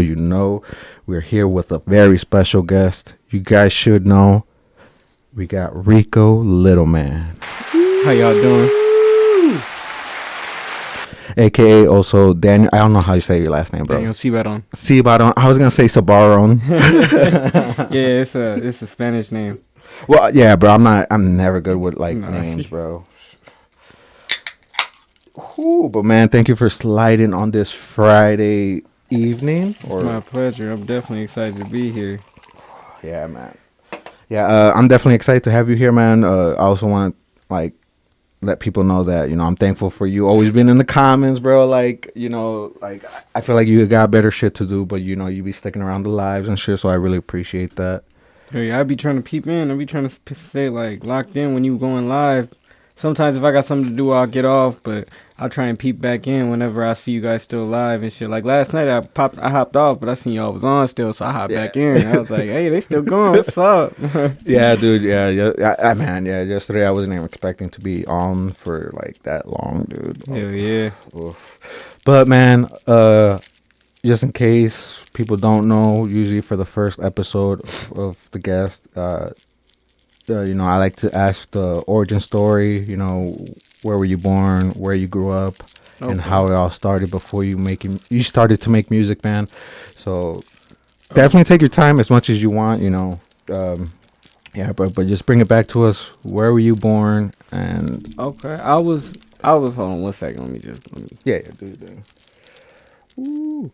You know, we're here with a very special guest. You guys should know we got Rico Little Man, How y'all doing? aka also Daniel. I don't know how you say your last name, bro. Daniel Cibaron. Cibaron. I was gonna say Sabaron. Yeah, it's a Spanish name. Well, yeah, bro. I'm never good with like No. names, bro. Ooh, but man, thank you for sliding on this Friday evening. It's my pleasure. I'm definitely excited to be here. Yeah, man. Yeah, I'm definitely excited to have you here, man. I also want to like let people know that I'm thankful for you always being in the comments, bro. Like like I feel like you got better shit to do, but you be sticking around the lives and shit. So I really appreciate that. Hey, I be trying to peep in. I be trying to stay like locked in when you going live. Sometimes if I got something to do, I'll get off, but I'll try and peep back in whenever I see you guys still live and shit. Like last night, I hopped off, but I seen y'all was on still, so I hopped back in. I was like, hey, they still going. What's up? Yeah, dude. Yeah. Man. Yeah. Yesterday I wasn't even expecting to be on for like that long, dude. Hell yeah. Oof. But man, just in case people don't know, usually for the first episode of the guest, I like to ask the origin story. Where were you born, where you grew up, and how it all started before you started to make music, man. So definitely take your time as much as you want. Yeah, but just bring it back to us. Where were you born? And Okay, I was. Hold on one second. Let me. yeah, do. Ooh.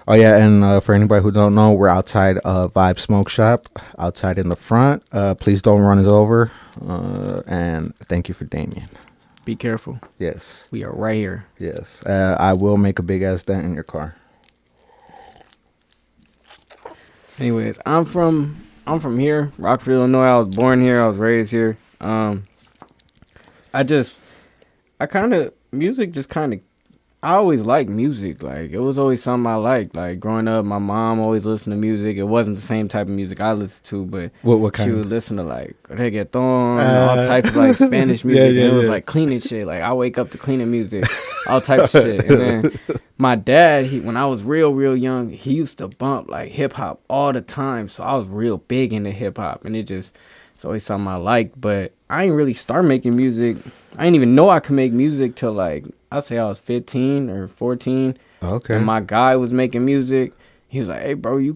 Oh yeah, and for anybody who don't know, we're outside Vibe Smoke Shop, outside in the front. Please don't run us over. And thank you for Damien. Be careful. Yes. We are right here. Yes. I will make a big ass dent in your car. Anyways, I'm from here, Rockford, Illinois. I was born here. I was raised here. Music just kind of, I always liked music. Like, it was always something I liked. Like, growing up, my mom always listened to music. It wasn't the same type of music I listened to, but What she kind? would listen to, like, reggaeton, all types of, like, Spanish music. And it was, like, cleaning shit. Like, I wake up to cleaning music, all types of shit. And then my dad, when I was real young, he used to bump, like, hip-hop all the time. So I was real big into hip-hop. And it's always something I liked. But I ain't really start making music. I didn't even know I could make music till, like, I'd say I was 15 or 14. Okay. And my guy was making music. He was like, hey, bro, you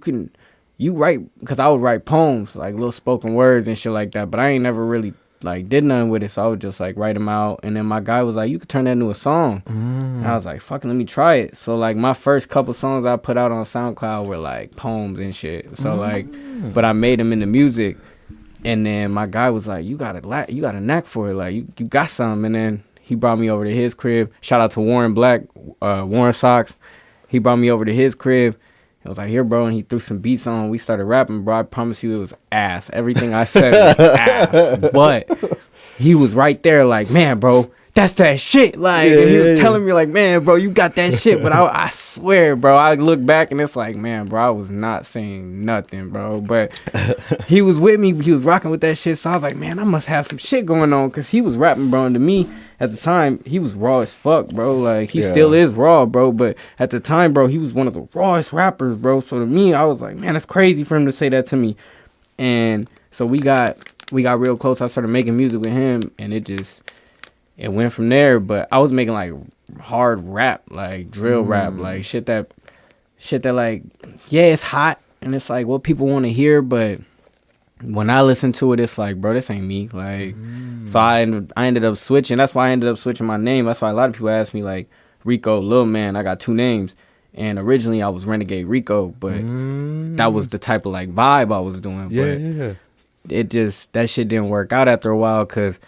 write, because I would write poems, like little spoken words and shit like that. But I ain't never really, like, did nothing with it. So I would just, like, write them out. And then my guy was like, you could turn that into a song. And I was like, fuck it, let me try it. So, like, my first couple songs I put out on SoundCloud were, like, poems and shit. So, like, but I made them into music. And then my guy was like, you got a knack for it. Like, you got something. And then he brought me over to his crib. Shout out to Warren Black, Warren Socks. He brought me over to his crib. He was like, here, bro. And he threw some beats on. We started rapping, bro. I promise you it was ass. Everything I said was ass. But he was right there like, man, bro, that's that shit. Like, and he was telling me like, man, bro, you got that shit. But I swear, bro, I look back and it's like, man, bro, I was not saying nothing, bro. But he was with me. He was rocking with that shit. So I was like, man, I must have some shit going on. Because he was rapping, bro. And to me, at the time, he was raw as fuck, bro. Like, he still is raw, bro. But at the time, bro, he was one of the rawest rappers, bro. So to me, I was like, man, it's crazy for him to say that to me. And so we got real close. I started making music with him. And it went from there. But I was making, like, hard rap, like, drill rap. Like, shit that, like, yeah, it's hot. And it's, like, what people want to hear. But when I listen to it, it's like, bro, this ain't me. Like, so I ended up switching. That's why I ended up switching my name. That's why a lot of people ask me, like, Rico, Lil Man. I got two names. And originally I was Renegade Rico, but that was the type of, like, vibe I was doing. Yeah. That shit didn't work out after a while because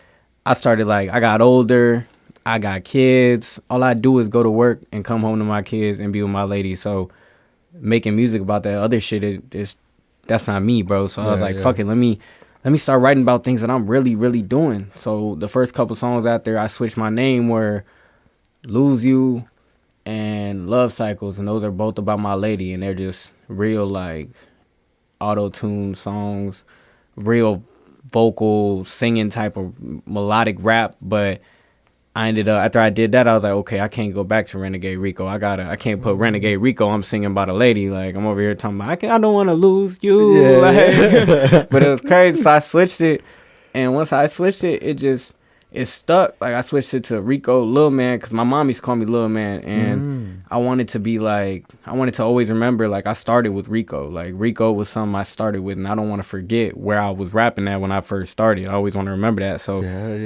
I started, like, I got older. I got kids. All I do is go to work and come home to my kids and be with my lady. So making music about that other shit, that's not me, bro. So I was like, fuck it, let me start writing about things that I'm really, really doing. So the first couple songs out there, I switched my name were Lose You and Love Cycles, and those are both about my lady, and they're just real, like, auto-tune songs, real vocal singing type of melodic rap, but I ended up after I did that, I was like, okay, I can't go back to Renegade Rico. I can't put Renegade Rico. I'm singing about a lady. Like I'm over here talking about I don't want to lose you. Yeah, Like, but it was crazy. So I switched it, and once I switched it, it stuck. Like I switched it to Rico Lil Man because my mom used to call me Lil Man, and I wanted to be like I wanted to always remember like I started with Rico. Like Rico was something I started with, and I don't want to forget where I was rapping at when I first started. I always want to remember that. So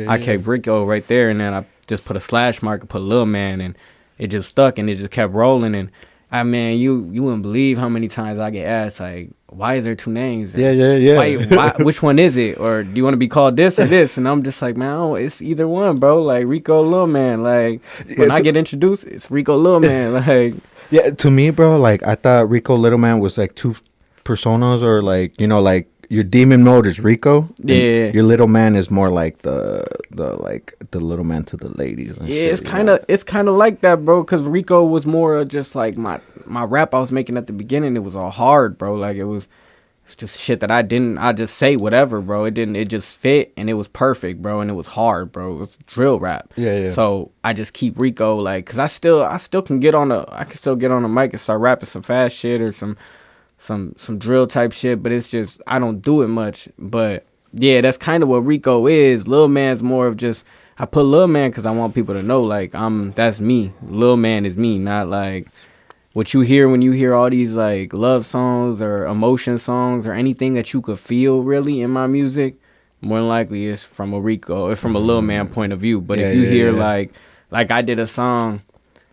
I kept Rico right there, and then I just put a slash mark and put Lil Man, and it just stuck, and it just kept rolling. And I mean, you wouldn't believe how many times I get asked like, why is there two names? Yeah. Why, which one is it? Or do you want to be called this or this? And I'm just like, man, it's either one, bro. Like Rico Lil Man. Like when I get introduced, it's Rico Lil Man. Like yeah, to me, bro, like I thought Rico Little Man was like two personas, or like like your demon mode is Rico. Yeah. Your little man is more like the little man to the ladies. And yeah, shit, it's kind of like that, bro. Cause Rico was more of just like my rap I was making at the beginning. It was all hard, bro. Like it's just shit that I just say whatever, bro. It just fit and it was perfect, bro. And it was hard, bro. It was drill rap. Yeah. So I just keep Rico like, cause I still can get on the mic and start rapping some fast shit or some drill type shit, but it's just I don't do it much. But yeah, that's kind of what Rico is. Lil Man's more of just I put Lil Man because I want people to know like that's me. Lil Man is me, not like what you hear when you hear all these like love songs or emotion songs or anything that you could feel really in my music. More than likely it's from a Rico, it's from a Lil Man point of view. But if you hear like I did a song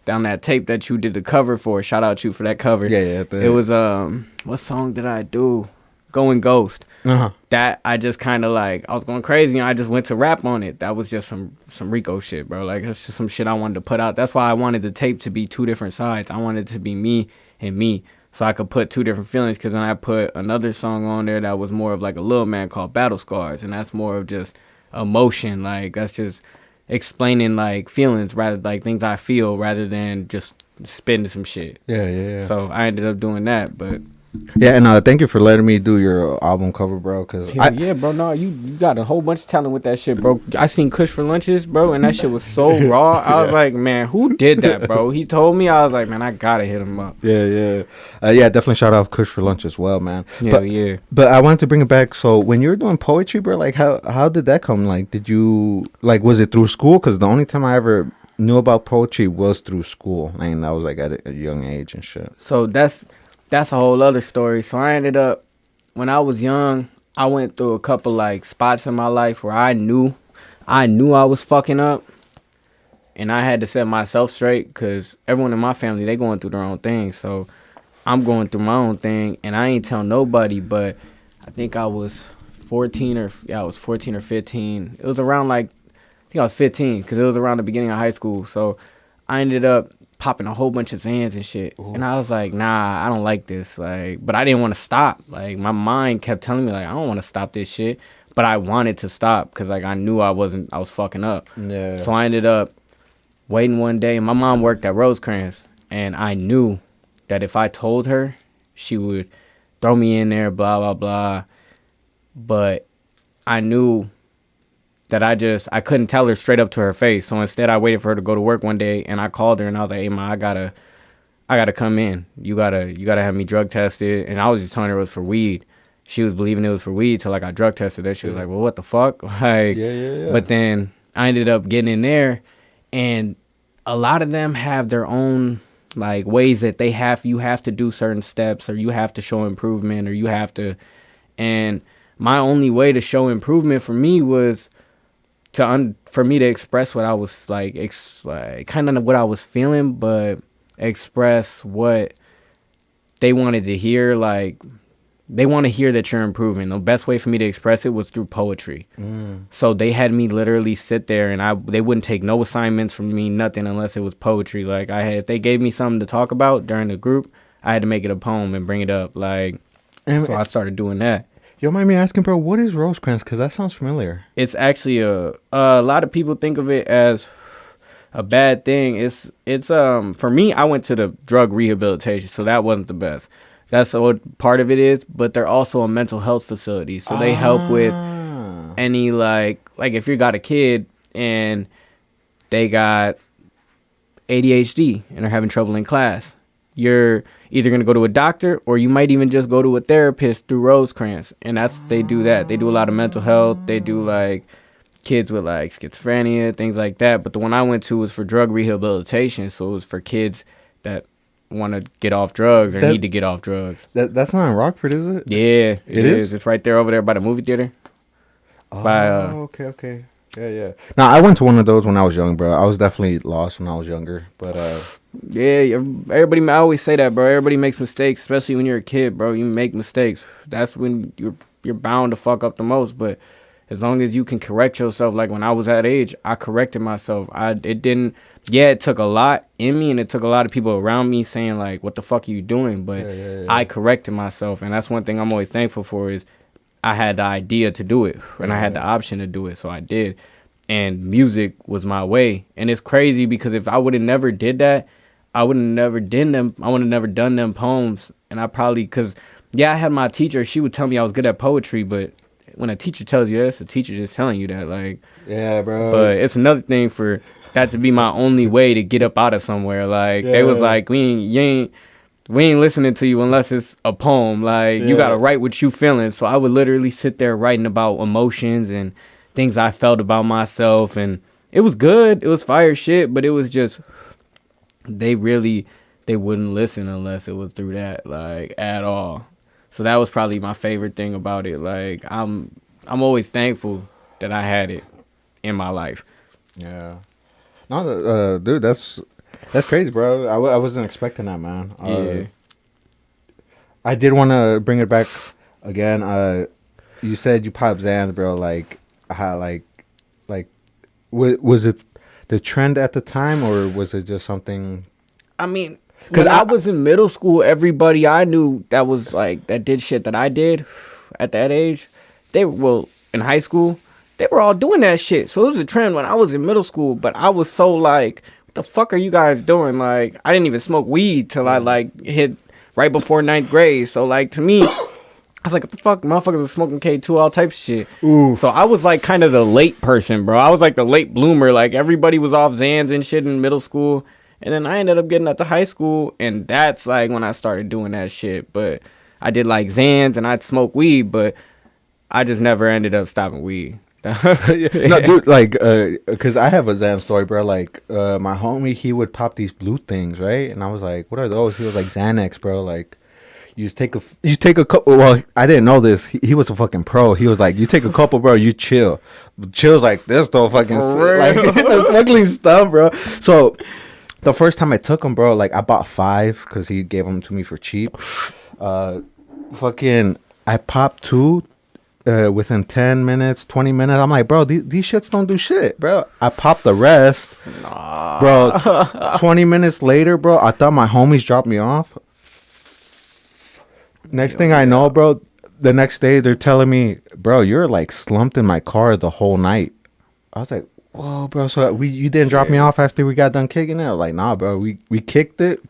down that tape that you did the cover for. Shout out you for that cover. Yeah. It was what song did I do? Going Ghost. That I just kind of like I was going crazy and I just went to rap on it. That was just some Rico shit, bro. Like it's just some shit I wanted to put out. That's why I wanted the tape to be two different sides. I wanted it to be me and me, so I could put two different feelings. Cause then I put another song on there that was more of like a Lil Man called Battle Scars, and that's more of just emotion. Like that's just explaining like feelings rather like things I feel rather than just spitting some shit. Yeah. So I ended up doing that, but yeah, and thank you for letting me do your album cover, bro. Cause yeah, bro. No, you got a whole bunch of talent with that shit, bro. I seen Kush for Lunches, bro, and that shit was so raw. I was like, man, who did that, bro? He told me, I was like, man, I gotta hit him up. Yeah. Definitely shout out Kush for Lunch as well, man. Yeah. But I wanted to bring it back. So when you were doing poetry, bro, like how did that come? Like, did you was it through school? Because the only time I ever knew about poetry was through school, and that was like at a young age and shit. So that's a whole other story. So I ended up when I was young, I went through a couple like spots in my life where I knew I was fucking up, and I had to set myself straight because everyone in my family, they going through their own thing. So I'm going through my own thing, and I ain't tell nobody. But I think I was 14 or 15. It was around like I think I was 15 because it was around the beginning of high school. So I ended up popping a whole bunch of Zans and shit. Ooh. And I was like, nah, I don't like this. Like, but I didn't want to stop. Like, my mind kept telling me, like, I don't want to stop this shit. But I wanted to stop because, like, I knew I was fucking up. Yeah. So I ended up waiting one day. And my mom worked at Rosecrans. And I knew that if I told her, she would throw me in there, blah, blah, blah. But I knew that I couldn't tell her straight up to her face. So instead I waited for her to go to work one day, and I called her and I was like, hey ma, I gotta come in. You gotta have me drug tested. And I was just telling her it was for weed. She was believing it was for weed till I got drug tested. Then she was like, well, what the fuck? Like, yeah. But then I ended up getting in there, and a lot of them have their own like ways that you have to do certain steps, or you have to show improvement, or you have to. And my only way to show improvement for me was for me to express what I was like kind of what I was feeling, but express what they wanted to hear. Like, they want to hear that you're improving. The best way for me to express it was through poetry. So they had me literally sit there, and they wouldn't take no assignments from me, nothing, unless it was poetry. Like, if they gave me something to talk about during the group, I had to make it a poem and bring it up. Like, so I started doing that. You don't mind me asking, bro, what is Rosecrans? Because that sounds familiar. It's actually a lot of people think of it as a bad thing. It's for me, I went to the drug rehabilitation, so that wasn't the best. That's what part of it is, but they're also a mental health facility, so they help with any like if you got a kid and they got ADHD and are having trouble in class. You're either going to go to a doctor or you might even just go to a therapist through Rosecrans. And they do that. They do a lot of mental health. They do like kids with like schizophrenia, things like that. But the one I went to was for drug rehabilitation. So it was for kids that want to get off drugs or need to get off drugs. That's not in Rockford, is it? Yeah, it is. It's right there over there by the movie theater. Oh, okay. Yeah. Now, I went to one of those when I was young, bro. I was definitely lost when I was younger, but yeah, everybody. I always say that, bro. Everybody makes mistakes, especially when you're a kid, bro. You make mistakes. That's when you're bound to fuck up the most. But as long as you can correct yourself, like when I was that age, I corrected myself. It didn't. Yeah, it took a lot in me, and it took a lot of people around me saying like, "What the fuck are you doing?" But I corrected myself, and that's one thing I'm always thankful for is I had the idea to do it, and I had the option to do it, so I did. And music was my way, and it's crazy because if I would have never did that, I would have never done them poems, and I probably I had my teacher. She would tell me I was good at poetry, but when a teacher tells you that, it's a teacher just telling you that, like, yeah, bro. But it's another thing for that to be my only way to get up out of somewhere. Like they was like, we ain't listening to you unless it's a poem. Like you gotta write what you feeling. So I would literally sit there writing about emotions and things I felt about myself, and it was good. It was fire shit, but it was just they wouldn't listen unless it was through that, like, at all. So that was probably my favorite thing about it. Like I'm always thankful that I had it in my life. Yeah. No, dude, that's crazy, bro. I wasn't expecting that, man. Yeah. I did want to bring it back again. You said you popped Xans, bro. Like, how, like, was it the trend at the time, or was it just something? I mean, when I was in middle school, everybody I knew that was like that did shit that I did at that age, in high school, they were all doing that shit. So it was a trend when I was in middle school, but I was so like, what the fuck are you guys doing? Like, I didn't even smoke weed till I like hit right before 9th grade. So like to me, I was like, what the fuck? Motherfuckers was smoking K2, all types of shit. Ooh. So I was like kind of the late person, bro. I was like the late bloomer. Like everybody was off Xans and shit in middle school. And then I ended up getting up to high school, and that's like when I started doing that shit. But I did like Xans and I'd smoke weed, but I just never ended up stopping weed. No, dude, like, cause I have a Xan story, bro. Like, my homie, he would pop these blue things, right? And I was like, "What are those?" He was like, "Xanax, bro. Like, you take a couple." Well, I didn't know this. He was a fucking pro. He was like, "You take a couple, bro. You chill." Chill's like this, though. Fucking like the smuggling stuff, bro. So the first time I took him, bro, like I bought 5 because he gave them to me for cheap. Fucking, I popped 2. Within 10 minutes, 20 minutes, I'm like, bro, these shits don't do shit, bro. I popped the rest. Nah. Bro, 20 minutes later, bro, I thought my homies dropped me off. Next thing I know, bro, the next day they're telling me, bro, you're like slumped in my car the whole night. I was like, whoa, bro, so you didn't drop me off after we got done kicking it? Like, nah, bro, we kicked it.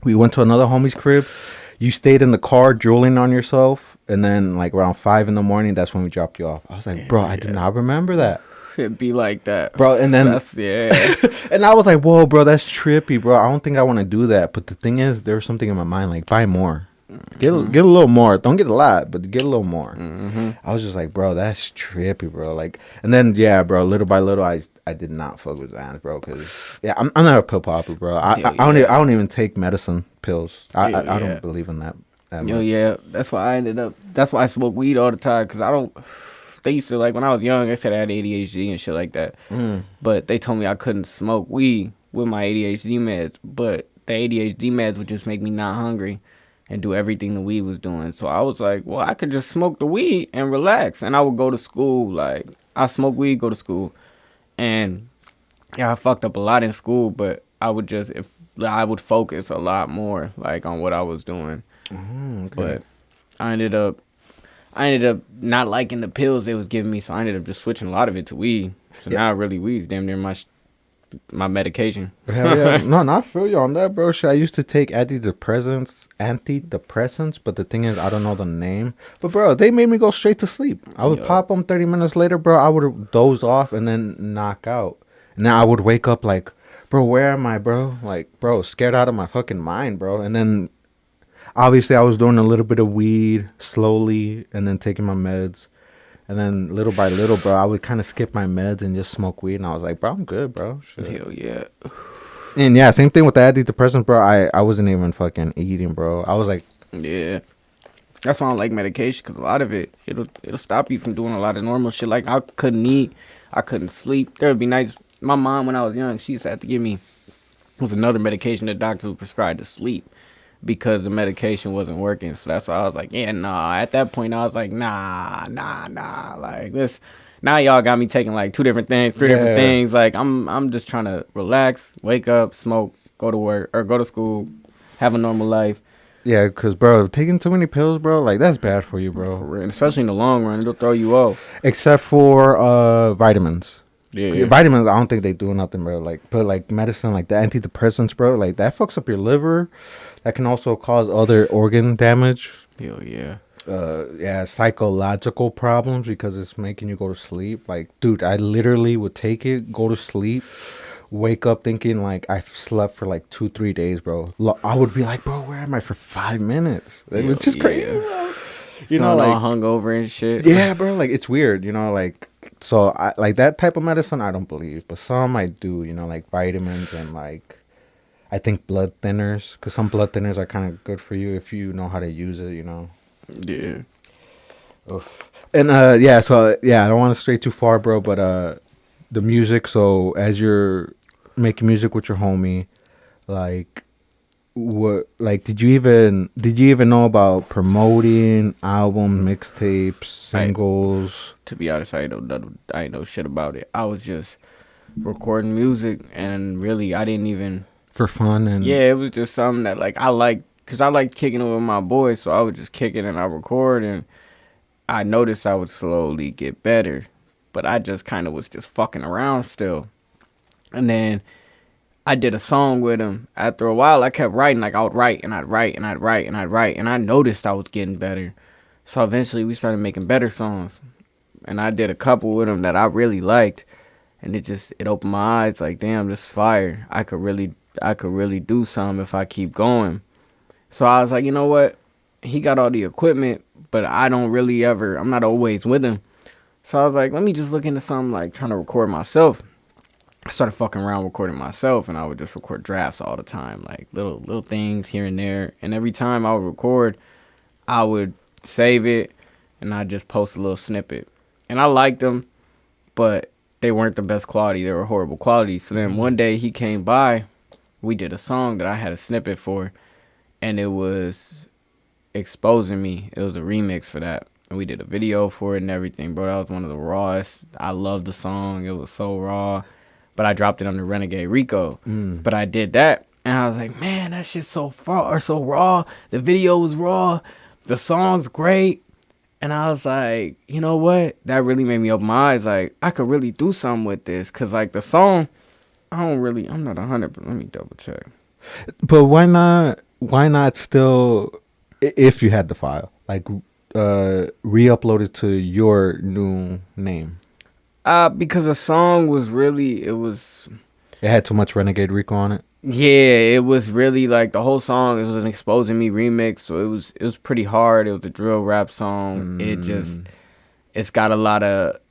We went to another homie's crib. You stayed in the car drooling on yourself. And then, like, around 5 in the morning, that's when we dropped you off. I was like, bro, I do not remember that. It'd be like that. Bro, and then... Yeah. And I was like, whoa, bro, that's trippy, bro. I don't think I want to do that. But the thing is, there's something in my mind, like, buy more. Get a little more. Don't get a lot, but get a little more. Mm-hmm. I was just like, bro, that's trippy, bro. Like, and then, yeah, bro, little by little, I did not fuck with Xans, bro. Because, yeah, I'm not a pill popper, bro. I don't even take medicine pills. I don't believe in that. Yeah, that's why I smoke weed all the time, because they used to, like, when I was young, they said I had ADHD and shit like that, but they told me I couldn't smoke weed with my ADHD meds, but the ADHD meds would just make me not hungry and do everything the weed was doing. So I was like, well, I could just smoke the weed and relax, and I would go to school. Like, I smoke weed, go to school, and yeah, I fucked up a lot in school, but I would focus a lot more, like, on what I was doing. Okay. But I ended up not liking the pills they was giving me, so I ended up just switching a lot of it to weed. So now really weed's damn near my medication. Hell yeah. No, I feel you on that, bro. Shit, I used to take antidepressants, but the thing is, I don't know the name. But, bro, they made me go straight to sleep. I would pop them 30 minutes later, bro. I would have dozed off and then knock out. And then I would wake up like, bro, where am I, bro? Like, bro, scared out of my fucking mind, bro. And then obviously I was doing a little bit of weed slowly and then taking my meds. And then little by little, bro, I would kind of skip my meds and just smoke weed. And I was like, bro, I'm good, bro. Shit. Hell yeah. And yeah, same thing with the antidepressants, bro. I wasn't even fucking eating, bro. I was like, Yeah. That's why I don't like medication, because a lot of it'll stop you from doing a lot of normal shit. Like, I couldn't eat. I couldn't sleep. There would be nights. My mom, when I was young, she used to have to give me, it was another medication the doctor would prescribe to sleep because the medication wasn't working. So that's why I was like, yeah, nah. At that point, I was like, nah. Like, this. Now y'all got me taking like 2 different things, 3 different things. Like, I'm just trying to relax, wake up, smoke, go to work, or go to school, have a normal life. yeah, because, bro, taking too many pills, bro, like, that's bad for you, bro. And especially in the long run, it'll throw you off. Except for vitamins. Yeah. Vitamins, I don't think they do nothing, bro. Like, but like medicine, like the antidepressants, bro, like that fucks up your liver. That can also cause other organ damage. Hell yeah. Yeah, psychological problems because it's making you go to sleep. Like, dude, I literally would take it, go to sleep, wake up thinking like I've slept for like 2-3 days, bro. I would be like, bro, where am I for 5 minutes? It was just crazy, bro. You know, like hungover and shit. yeah, bro. Like, it's weird, you know, like. So I like that type of medicine. I don't believe, but some I do. You know, like vitamins and like I think blood thinners, because some blood thinners are kind of good for you if you know how to use it. You know. Yeah. Oof. And yeah, so yeah, I don't want to stray too far, bro. But the music. So as you're making music with your homie, like what, like did you even know about promoting albums, mixtapes, singles? To be honest, I ain't know shit about it. I was just recording music, and really, I didn't even For fun and yeah, it was just something that like I like, cause I like kicking it with my boys, so I would just kick it and I record, and I noticed I would slowly get better, but I just kind of was just fucking around still, and then I did a song with him. After a while, I kept writing. Like, I would write, and I'd write, and I'd write, and I'd write, and I noticed I was getting better. So eventually, we started making better songs, and I did a couple with him that I really liked, and it opened my eyes. Like, damn, this is fire. I could really do something if I keep going. So I was like, you know what? He got all the equipment, but I'm not always with him. So I was like, let me just look into something like trying to record myself. I started fucking around recording myself, and I would just record drafts all the time, like little things here and there. And every time I would record, I would save it, and I'd just post a little snippet. And I liked them, but they weren't the best quality. They were horrible quality. So then one day he came by, we did a song that I had a snippet for, and it was Exposing Me. It was a remix for that. And we did a video for it and everything, bro. That was one of the rawest. I loved the song. It was so raw. But I dropped it under Renegade Rico. But I did that, and I was like, man, that shit's so raw. The video was raw. The song's great. And I was like, you know what? That really made me open my eyes. Like, I could really do something with this. Because, like, the song, I'm not 100, but let me double check. But why not still, if you had the file, like re-upload it to your new name? Because the song was It had too much Renegade Rico on it. Yeah, it was really like the whole song. It was an Exposing Me remix, so it was pretty hard. It was a drill rap song. It's got a lot of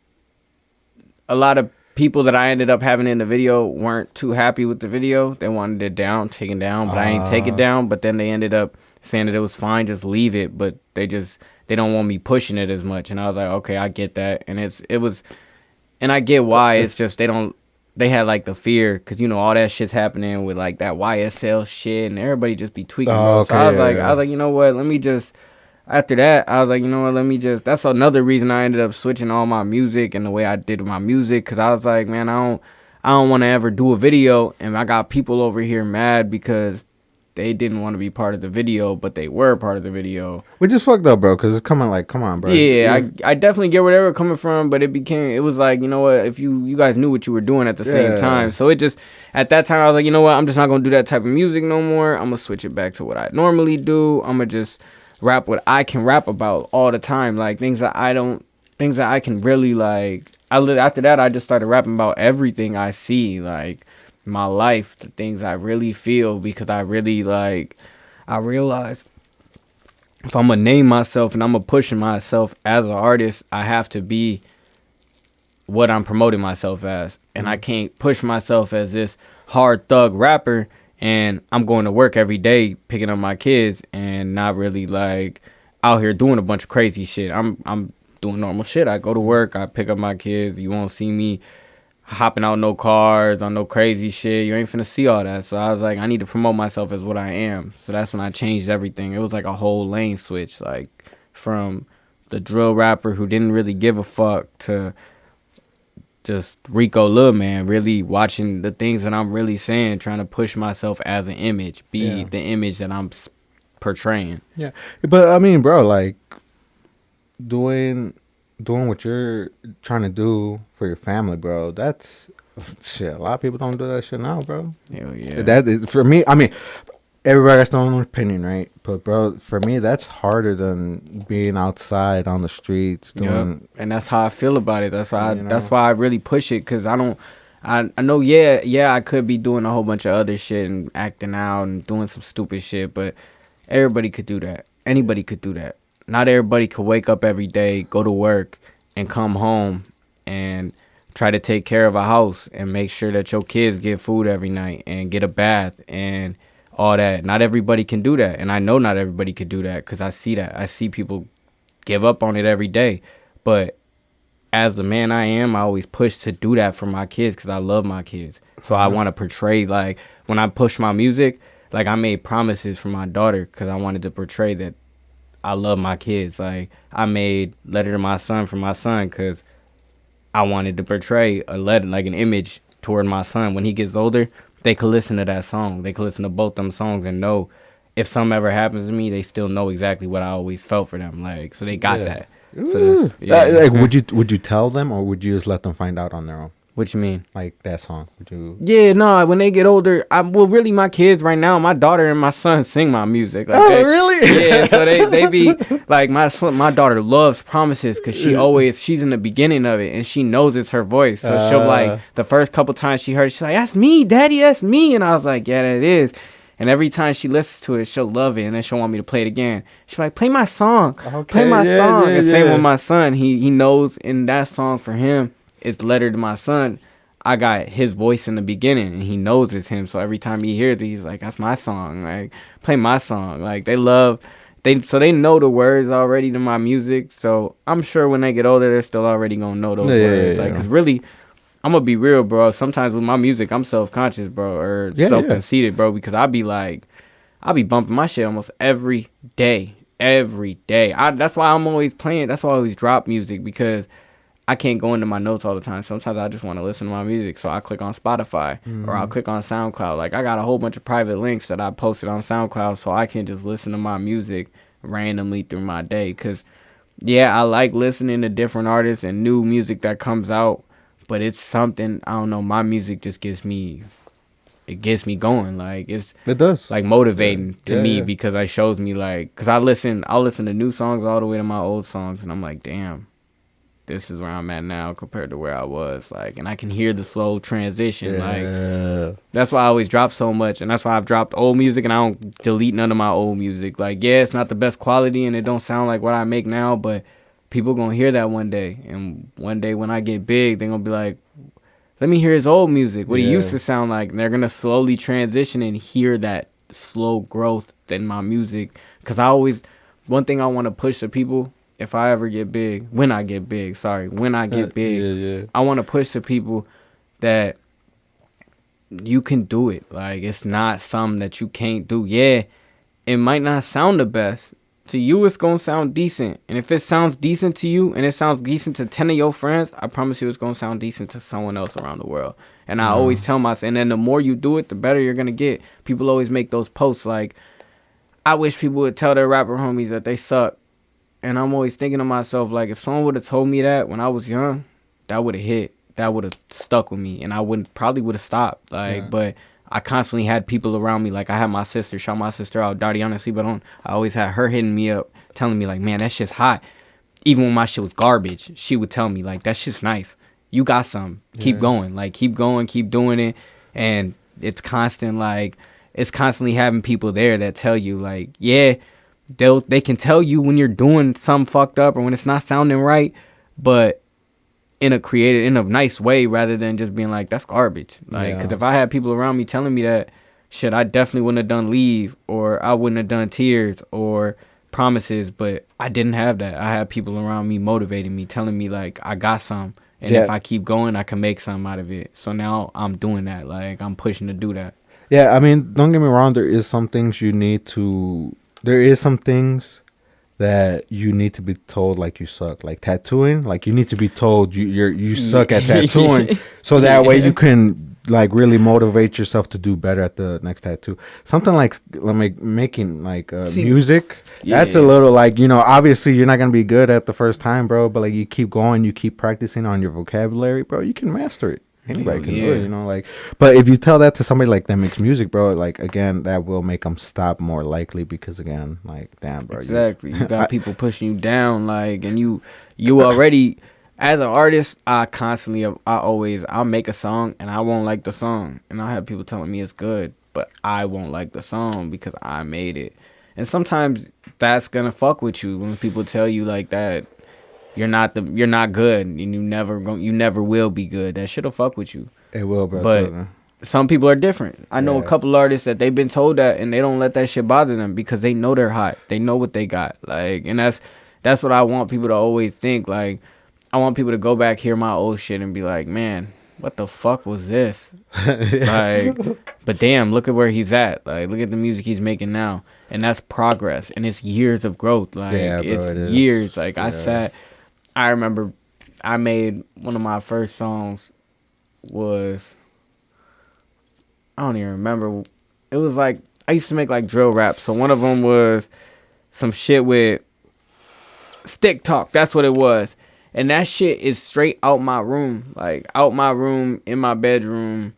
people that I ended up having in the video weren't too happy with the video. They wanted it taken down, but I ain't take it down. But then they ended up saying that it was fine, just leave it. But they don't want me pushing it as much. And I was like, okay, I get that, and and I get why. It's just they had like the fear, because you know all that shit's happening with like that YSL shit, and everybody just be tweaking. Okay, so I was like, you know what? After that, I was like, you know what? That's another reason I ended up switching all my music and the way I did my music, because I was like, man, I don't want to ever do a video, and I got people over here mad because they didn't want to be part of the video, but they were part of the video. Which is fucked up, bro, because it's coming like, come on, bro. Yeah, I definitely get where they were coming from, but it was like, you know what, if you guys knew what you were doing at the same time. So at that time, I was like, you know what, I'm just not going to do that type of music no more. I'm going to switch it back to what I normally do. I'm going to just rap what I can rap about all the time, like things things that I can really like. After that, I just started rapping about everything I see, like my life, the things I really feel, because I really like. I realize if I'm gonna name myself and I'm gonna push myself as an artist, I have to be what I'm promoting myself as, and I can't push myself as this hard thug rapper. And I'm going to work every day picking up my kids and not really like out here doing a bunch of crazy shit. I'm doing normal shit. I go to work, I pick up my kids. You won't see me hopping out no cars on no crazy shit. You ain't finna see all that. So I was like, I need to promote myself as what I am. So that's when I changed everything. It was like a whole lane switch, like from the drill rapper who didn't really give a fuck to just Rico lilman, really watching the things that I'm really saying, trying to push myself as an image, be the image that I'm portraying. Yeah, but I mean, bro, like doing what you're trying to do for your family, bro. That's shit. A lot of people don't do that shit now, bro. Hell yeah. That is, for me. I mean, everybody has their own opinion, right? But bro, for me, that's harder than being outside on the streets doing. And that's how I feel about it. That's why You know? that's why I really push it, because I don't. I know, yeah, I could be doing a whole bunch of other shit and acting out and doing some stupid shit, but everybody could do that. Anybody could do that. Not everybody could wake up every day, go to work, and come home and try to take care of a house and make sure that your kids get food every night and get a bath and all that. Not everybody can do that, and I know not everybody could do that, because I see that. I see people give up on it every day, but as the man I am, I always push to do that for my kids, because I love my kids. So I want to portray, like, when I push my music, like, I made promises for my daughter because I wanted to portray that I love my kids. Like, I made Letter to My Son for my son because I wanted to portray a letter, like an image toward my son. When he gets older, they could listen to that song. They could listen to both them songs and know if something ever happens to me, they still know exactly what I always felt for them. Like, so they got that. So like, would you tell them, or would you just let them find out on their own? What you mean? Like that song? Would you? Yeah, no. When they get older, really my kids right now, my daughter and my son sing my music. Like, Really? Yeah. So they be like, my daughter loves Promises because she's in the beginning of it and she knows it's her voice. So she'll like the first couple times she heard it, she's like, "That's me, Daddy, that's me," and I was like, "Yeah, that is." And every time she listens to it, she'll love it, and then she'll want me to play it again. She's like, "Play my song, play my song." And same with my son. He knows in that song for him, it's Letter to My Son. I got his voice in the beginning, and he knows it's him. So every time he hears it, he's like, "That's my song. Like, play my song." Like, they know the words already to my music. So I'm sure when they get older, they're still already gonna know those words. Like, cause really, I'm gonna be real, bro. Sometimes with my music, I'm self-conscious, bro, or self-conceited, bro, because I be bumping my shit almost every day. That's why I'm always playing. That's why I always drop music, because I can't go into my notes all the time. Sometimes I just want to listen to my music, so I click on Spotify or I'll click on SoundCloud. Like, I got a whole bunch of private links that I posted on SoundCloud, so I can just listen to my music randomly through my day. Because, yeah, I like listening to different artists and new music that comes out, but it's something, I don't know, my music just gets me going. Like, it does, like, motivating to me, because it shows me, like, because I'll listen to new songs all the way to my old songs, and I'm like, damn, this is where I'm at now compared to where I was. Like, and I can hear the slow transition. Like, that's why I always drop so much, and that's why I've dropped old music and I don't delete none of my old music. Like, yeah, it's not the best quality and it don't sound like what I make now, but people gonna hear that one day, and one day when I get big, they're gonna be like, let me hear his old music, what he used to sound like. And they're gonna slowly transition and hear that slow growth in my music. Because one thing I want to push to people, if I ever get big, when I get big, I want to push to people that you can do it. Like, it's not something that you can't do. Yeah, it might not sound the best. To you, it's going to sound decent. And if it sounds decent to you and it sounds decent to 10 of your friends, I promise you it's going to sound decent to someone else around the world. And I always tell myself, and then the more you do it, the better you're going to get. People always make those posts like, I wish people would tell their rapper homies that they suck. And I'm always thinking to myself, like, if someone would have told me that when I was young, that would have hit. That would have stuck with me. And I probably would have stopped. Like, but I constantly had people around me. Like, I had my sister, shout my sister out, Dariana Cibadon. I always had her hitting me up, telling me, like, man, that shit's hot. even when my shit was garbage, she would tell me like, that shit's nice. You got some. Keep going. Like, keep going, keep doing it. And it's constant, like, it's constantly having people there that tell you like, yeah, they can tell you when you're doing something fucked up or when it's not sounding right, but in a nice way rather than just being like, that's garbage. Like, because if I had people around me telling me that shit, I definitely wouldn't have done Leave, or I wouldn't have done Tears or Promises, but I didn't have that. I had people around me motivating me, telling me like, I got some, and if I keep going, I can make something out of it. So now I'm doing that. Like, I'm pushing to do that. Yeah, I mean, don't get me wrong, there is some things that you need to be told, like, you suck, like tattooing. Like, you need to be told you suck at tattooing, so that way you can like really motivate yourself to do better at the next tattoo. Something like making like music. That's a little like, you know, obviously you're not gonna be good at the first time, bro. But like, you keep going, you keep practicing on your vocabulary, bro. You can master it. Anybody can do it, you know, like. But if you tell that to somebody like that makes music, bro, like, again, that will make them stop more likely, because again, like, damn, bro, exactly, you got people pushing you down, like, and you already, as an artist, I'll make a song and I won't like the song, and I'll have people telling me it's good, but I won't like the song because I made it. And sometimes that's gonna fuck with you when people tell you like that. You're not good, and you never will be good. That shit'll fuck with you. It will, bro. But some people are different. I know a couple artists that they've been told that, and they don't let that shit bother them because they know they're hot. They know what they got. Like, and that's what I want people to always think. Like, I want people to go back, hear my old shit, and be like, man, what the fuck was this? Like, but damn, look at where he's at. Like, look at the music he's making now, and that's progress, and it's years of growth. Like, it's years. Like, I remember I made one of my first songs was, I don't even remember. It was like, I used to make like drill rap. So one of them was some shit with stick talk. That's what it was. And that shit is straight out my room. Like, out my room, in my bedroom.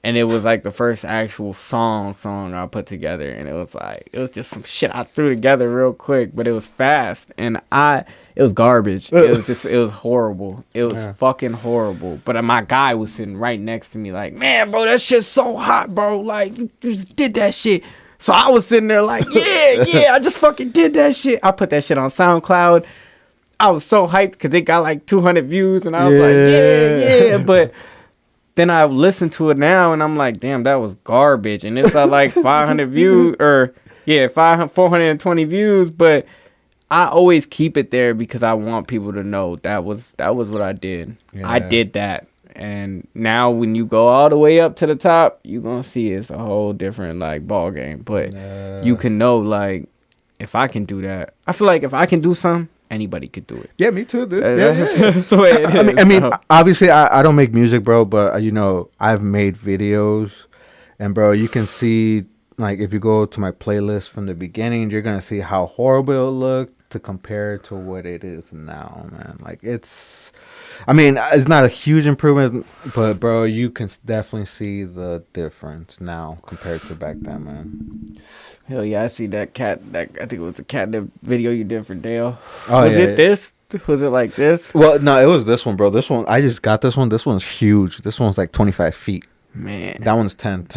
And it was like the first actual song I put together. And it was just some shit I threw together real quick, but it was fast. And it was garbage. It was horrible. It was fucking horrible. But my guy was sitting right next to me like, man, bro, that shit's so hot, bro. Like, you just did that shit. So I was sitting there like, yeah, I just fucking did that shit. I put that shit on SoundCloud. I was so hyped because it got like 200 views. And I was like, yeah. But then I listen to it now and I'm like, damn, that was garbage. And it's at like 500 views, or 420 views. But I always keep it there because I want people to know that was what I did. Yeah. I did that. And now when you go all the way up to the top, you're going to see it's a whole different like ball game. But you can know, like, if I can do that, I feel like if I can do something, anybody could do it. Yeah, me too, dude. That's the way it is. I mean, obviously, I don't make music, bro, but, you know, I've made videos. And, bro, you can see, like, if you go to my playlist from the beginning, you're going to see how horrible it looked to compare to what it is now, man. Like, it's not a huge improvement, but, bro, you can definitely see the difference now compared to back then, man. Hell yeah, I see that cat. I think it was a catnip video you did for Dale. Oh, was it this? Was it like this? Well, no, it was this one, bro. This one, I just got this one. This one's huge. This one's like 25 feet. Man. That one's 10.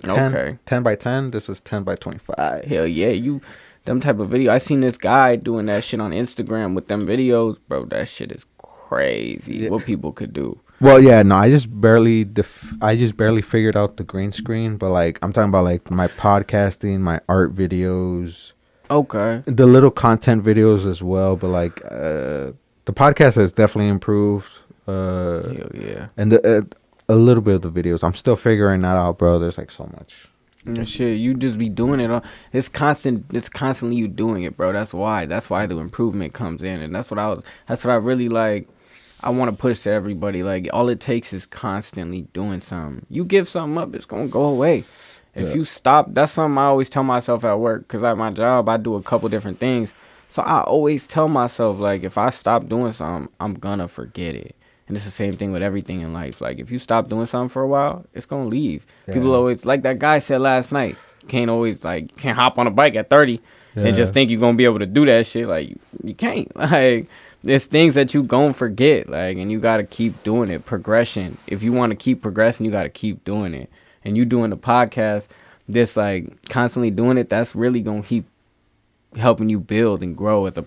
Okay. 10 by 10. This is 10 by 25. Hell yeah, them type of video. I seen this guy doing that shit on Instagram with them videos, bro. That shit is crazy. What people could do. Well, yeah, no, I just barely figured out the green screen, but like I'm talking about like my podcasting, my art videos, okay, the little content videos as well. But like the podcast has definitely improved. Hell yeah, and a little bit of the videos. I'm still figuring that out, bro. There's like so much. Shit, you just be doing it. It's constantly you doing it, bro. That's why the improvement comes in, and that's what I really like. I want to push to everybody. Like, all it takes is constantly doing something. You give something up, it's going to go away. If you stop, that's something I always tell myself at work. Because at my job, I do a couple different things. So I always tell myself, like, if I stop doing something, I'm going to forget it. And it's the same thing with everything in life. Like, if you stop doing something for a while, it's going to leave. Yeah. People always, like that guy said last night, can't hop on a bike at 30 and just think you're going to be able to do that shit. Like, you can't. Like, It's things that you gon' forget, like, and you gotta keep doing it. Progression. If you want to keep progressing, you gotta keep doing it. And you doing the podcast, this like constantly doing it. That's really gonna keep helping you build and grow as a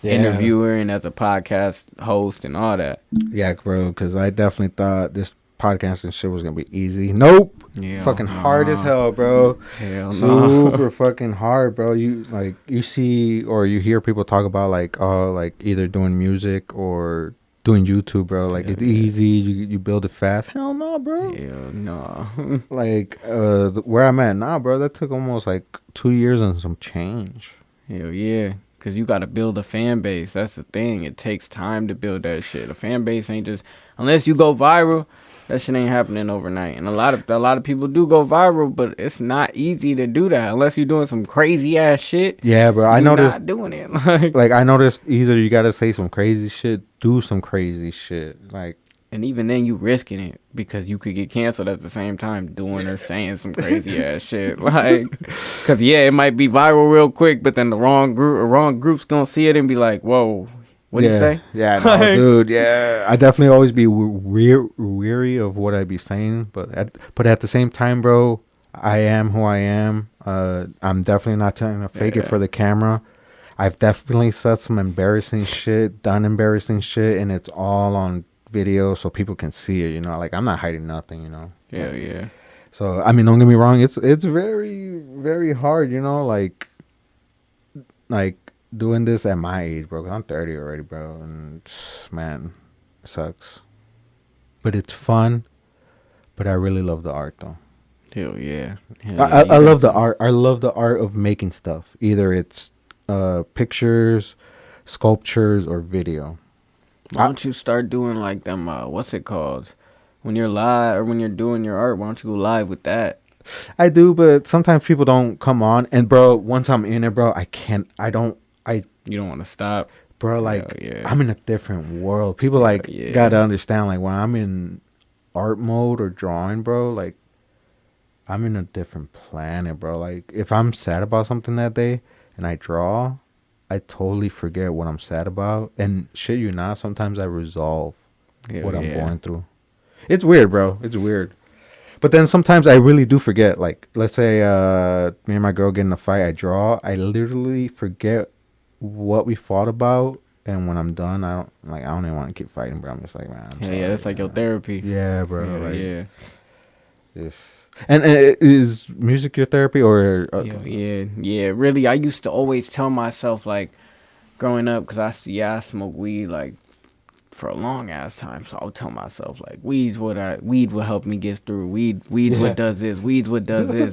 interviewer and as a podcast host and all that. Yeah, bro. Because I definitely thought this podcasting shit was gonna be easy. Nope. Yeah, Fucking hard as hell, bro. Hell no. Super fucking hard, bro. You see or you hear people talk about like like either doing music or doing YouTube, bro. Like it's easy, you build it fast. Hell no, bro. Hell no. Like where I'm at now, bro, that took almost like 2 years and some change. Hell yeah. Cause you gotta build a fan base. That's the thing. It takes time to build that shit. A fan base ain't just unless you go viral. That shit ain't happening overnight. And a lot of people do go viral, but it's not easy to do that unless you're doing some crazy ass shit. Yeah, bro. I noticed not doing it. like I noticed either you gotta say some crazy shit, do some crazy shit. Like, and even then you risking it because you could get canceled at the same time doing or saying some crazy ass shit. Like, cause yeah, it might be viral real quick, but then the wrong group's gonna see it and be like, whoa. What do you say? Yeah, no, dude. Yeah, I definitely always be weary of what I be saying, but at the same time, bro, I am who I am. I'm definitely not trying to fake it for the camera. I've definitely said some embarrassing shit, done embarrassing shit, and it's all on video so people can see it. You know, like I'm not hiding nothing. You know. Yeah, yeah. So I mean, don't get me wrong. It's very very hard. You know, like doing this at my age, bro. 'Cause I'm 30 already, bro, and man, it sucks. But it's fun. But I really love the art, though. Hell yeah. I love the art. I love the art of making stuff. Either it's pictures, sculptures, or video. Why don't you start doing like them? What's it called? When you're live or when you're doing your art, why don't you go live with that? I do, but sometimes people don't come on. And bro, once I'm in it, bro, I can't. You don't want to stop, bro. Like I'm in a different world. People gotta understand. Like when I'm in art mode or drawing, bro, like I'm in a different planet, bro. Like if I'm sad about something that day and I draw, I totally forget what I'm sad about. And shit, you not. Sometimes I resolve what I'm going through. It's weird, bro. It's weird. But then sometimes I really do forget. Like let's say me and my girl get in a fight. I draw. I literally forget what we fought about, and when I'm done, I don't even want to keep fighting, bro. I'm just like, man, I'm sorry, that's like your therapy. Yeah, bro. And is music your therapy or really, I used to always tell myself, like growing up, because I smoked weed like for a long ass time, so I would tell myself like weed will help me get through. Weed's what does this,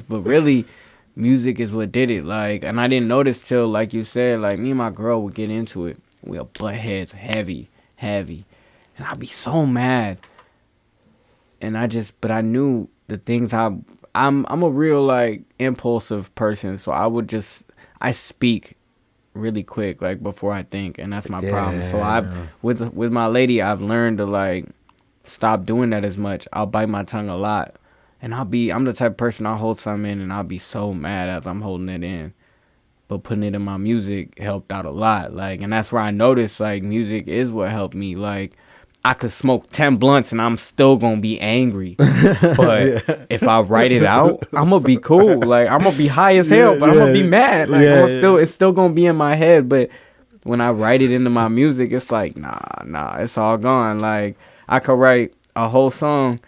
but really music is what did it. Like, and I didn't notice till, like you said, like me and my girl would get into it. We'll butt heads heavy, and I'd be so mad. And but I knew the things I'm a real like impulsive person, so I speak really quick, like before I think, and that's my problem. So with my lady, I've learned to like stop doing that as much. I'll bite my tongue a lot. And I'm the type of person, I'll hold something in and I'll be so mad as I'm holding it in. But putting it in my music helped out a lot. Like, and that's where I noticed, like, music is what helped me. Like, I could smoke 10 blunts and I'm still going to be angry. But if I write it out, I'm going to be cool. Like, I'm going to be high as hell, but I'm going to be mad. Like, it's still going to be in my head. But when I write it into my music, it's like, nah, it's all gone. Like, I could write a whole song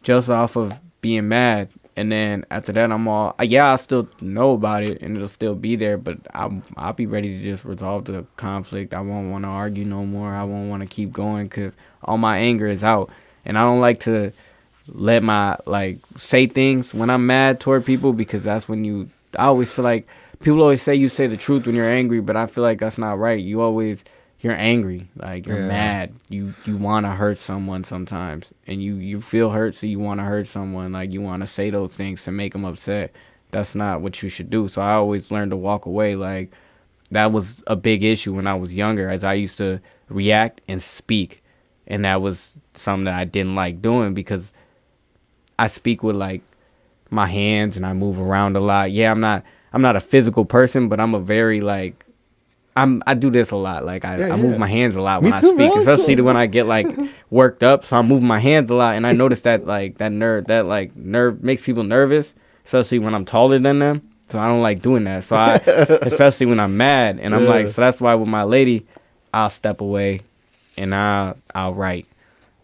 just off of being mad, and then after that I still know about it and it'll still be there, but I'll be ready to just resolve the conflict. I won't want to argue no more. I won't want to keep going because all my anger is out, and I don't like to let my say things when I'm mad toward people, because that's when I always feel like people always say you say the truth when you're angry, but I feel like that's not right. You're angry, like you're mad. You want to hurt someone sometimes, and you feel hurt, so you want to hurt someone. Like you want to say those things to make them upset. That's not what you should do. So I always learned to walk away. Like that was a big issue when I was younger, as I used to react and speak, and that was something that I didn't like doing because I speak with like my hands and I move around a lot. Yeah, I'm not a physical person, but I'm a very like I do this a lot. Like I Yeah, move yeah. my hands a lot Me when I too, speak, bro. especially when I get like worked up. So I'm moving my hands a lot, and I notice that like nerve makes people nervous, especially when I'm taller than them. So I don't like doing that. So especially when I'm mad, and I'm like, Yeah. so that's why with my lady, I'll step away, and I'll write,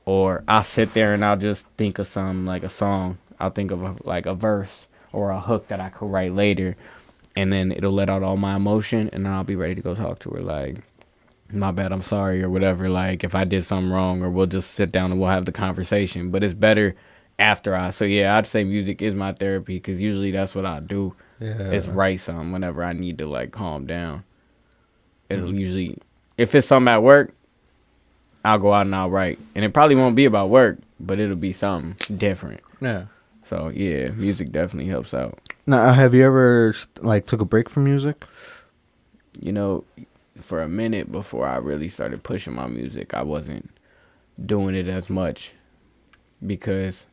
or I'll sit there and I'll just think of something like a song. I'll think of like a verse or a hook that I could write later, and then it'll let out all my emotion, and then I'll be ready to go talk to her like, my bad, I'm sorry, or whatever, like if I did something wrong, or we'll just sit down and we'll have the conversation. But it's better after so yeah, I'd say music is my therapy, because usually that's what I do, is Yeah. write something whenever I need to like calm down. It'll Mm. usually, if it's something at work, I'll go out and I'll write, and it probably won't be about work, but it'll be something different. Yeah. So yeah, music definitely helps out. Now, have you ever like took a break from music? You know, for a minute before I really started pushing my music, I wasn't doing it as much, because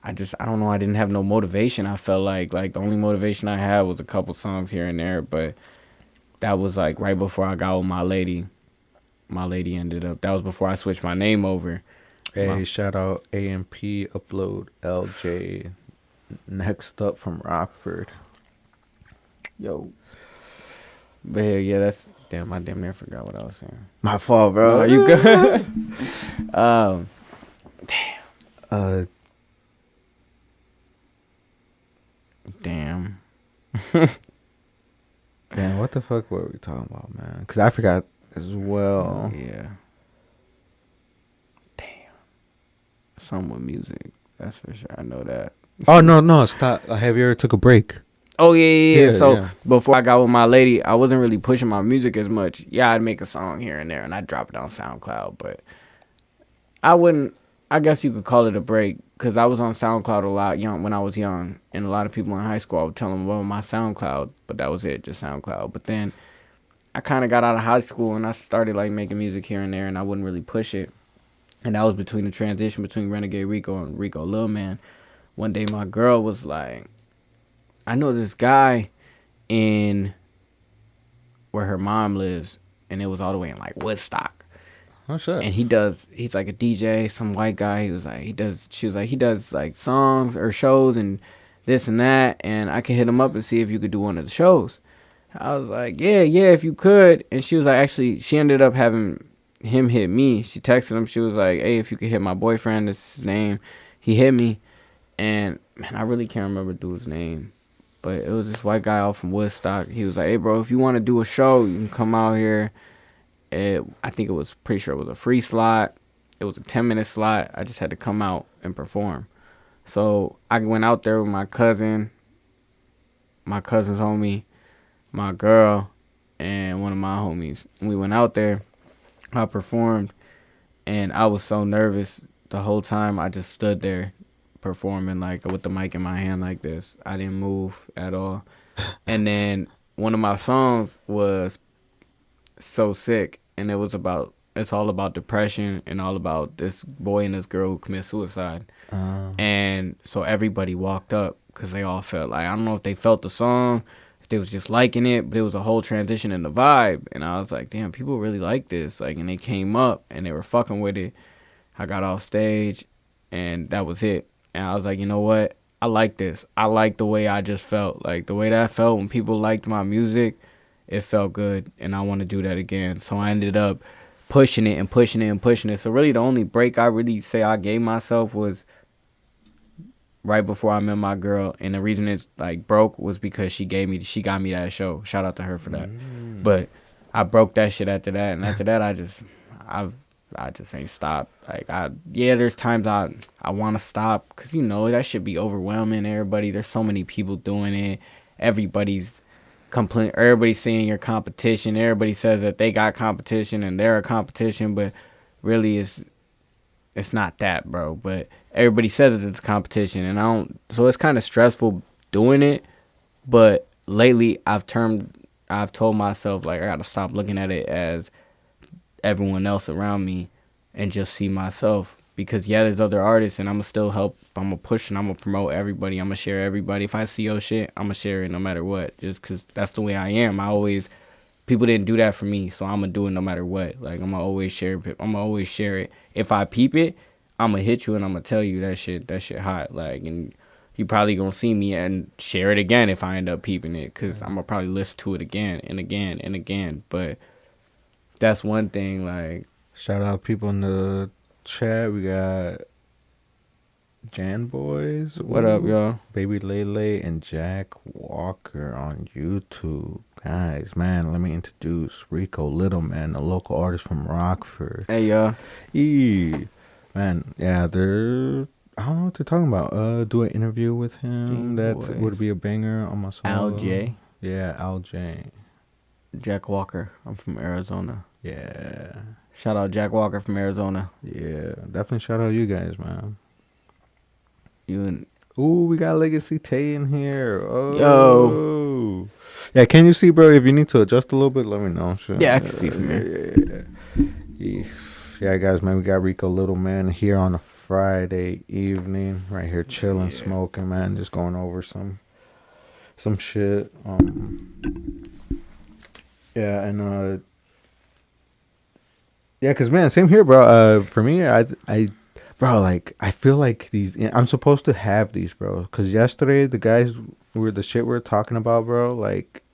I don't know, I didn't have no motivation. I felt like the only motivation I had was a couple songs here and there, but that was like right before I got with my lady. My lady ended up, that was before I switched my name over. Hey, shout out AMP Upload LJ. Next up from Rockford. Yo. But yeah, that's, damn, I damn near forgot what I was saying. My fault, bro. Are you good? Uh, Damn. damn, what the fuck were we talking about, man? Because I forgot as well. Yeah. Damn. Something with music. That's for sure. I know that. Oh, no, stop. Have you ever took a break? Oh, yeah. Yeah, So yeah. before I got with my lady, I wasn't really pushing my music as much. Yeah, I'd make a song here and there, and I'd drop it on SoundCloud, but I wouldn't, I guess you could call it a break, because I was on SoundCloud a lot when I was young, and a lot of people in high school, I would tell them about my SoundCloud, but that was it, just SoundCloud. But then I kind of got out of high school, and I started like making music here and there, and I wouldn't really push it. And that was between the transition between Renegade Rico and Rico Lilman. One day my girl was like, I know this guy in where her mom lives, and it was all the way in like Woodstock. Oh, shit. And he's like a DJ, some white guy. She was like, he does like songs or shows and this and that, and I could hit him up and see if you could do one of the shows. I was like, yeah, if you could. And she was like, actually, she ended up having him hit me. She texted him. She was like, hey, if you could hit my boyfriend, this is his name. He hit me. And man, I really can't remember the dude's name, but it was this white guy out from Woodstock. He was like, hey, bro, if you want to do a show, you can come out here. I think it was, pretty sure it was a free slot. It was a 10-minute slot. I just had to come out and perform. So I went out there with my cousin's homie, my girl, and one of my homies. And we went out there. I performed, and I was so nervous the whole time. I just stood there performing, like with the mic in my hand like this. I didn't move at all. And then one of my songs was So Sick, and it's all about depression and all about this boy and this girl who commit suicide. And so everybody walked up, because they all felt like, I don't know if they felt the song, if they was just liking it, but it was a whole transition in the vibe. And I was like, damn, people really like this. Like, and they came up and they were fucking with it. I got off stage, and that was it. And I was like, you know what? I like this. I like the way I just felt. Like, the way that I felt when people liked my music, it felt good, and I want to do that again. So I ended up pushing it and pushing it and pushing it. So really the only break I really say I gave myself was right before I met my girl. And the reason it's like broke was because she got me that show. Shout out to her for that. But I broke that shit after that, and after that I just ain't stopped. Like, there's times I want to stop, because that should be overwhelming. Everybody, there's so many people doing it. Everybody's seeing your competition. Everybody says that they got competition and they're a competition, but really it's not that, bro. But everybody says it's a competition, and so it's kind of stressful doing it. But lately I've told myself, like, I gotta stop looking at it as everyone else around me and just see myself, because there's other artists, and I'm gonna still help. I'm gonna push, and I'm gonna promote everybody. I'm gonna share everybody. If I see your shit, I'm gonna share it no matter what, just because that's the way I am. I always people didn't do that for me, so I'm gonna do it no matter what. Like I'm gonna always share it. I'm gonna always share it. If I peep it, I'm gonna hit you and I'm gonna tell you that shit hot. Like, and you probably gonna see me and share it again if I end up peeping it, cause I'm gonna probably listen to it again and again and again. But that's one thing. Like, Shout out people in the chat. We got Jan Boys. what up, y'all? Baby Lele and Jack Walker on YouTube. Guys, man, let me introduce Rico Littleman, a local artist from Rockford. Hey, y'all. Man, yeah, I don't know what they're talking about. Do an interview with him. That would be a banger on my song. Al J. Yeah, Al J. Jack Walker. I'm from Arizona. Yeah. Shout out Jack Walker from Arizona. Yeah, definitely shout out you guys, man. You and we got Legacy Tay in here. Oh. Yo. Yeah, can you see, bro? If you need to adjust a little bit, let me know. Sure. Yeah, I can see from here. Yeah, guys, man, we got Rico Littleman here on a Friday evening, right here chilling, smoking, man, just going over some shit. Yeah, and yeah, cause man, same here, bro. For me, bro, like I feel like I'm supposed to have these, bro. Cause yesterday the guys were the shit we were talking about, bro. Like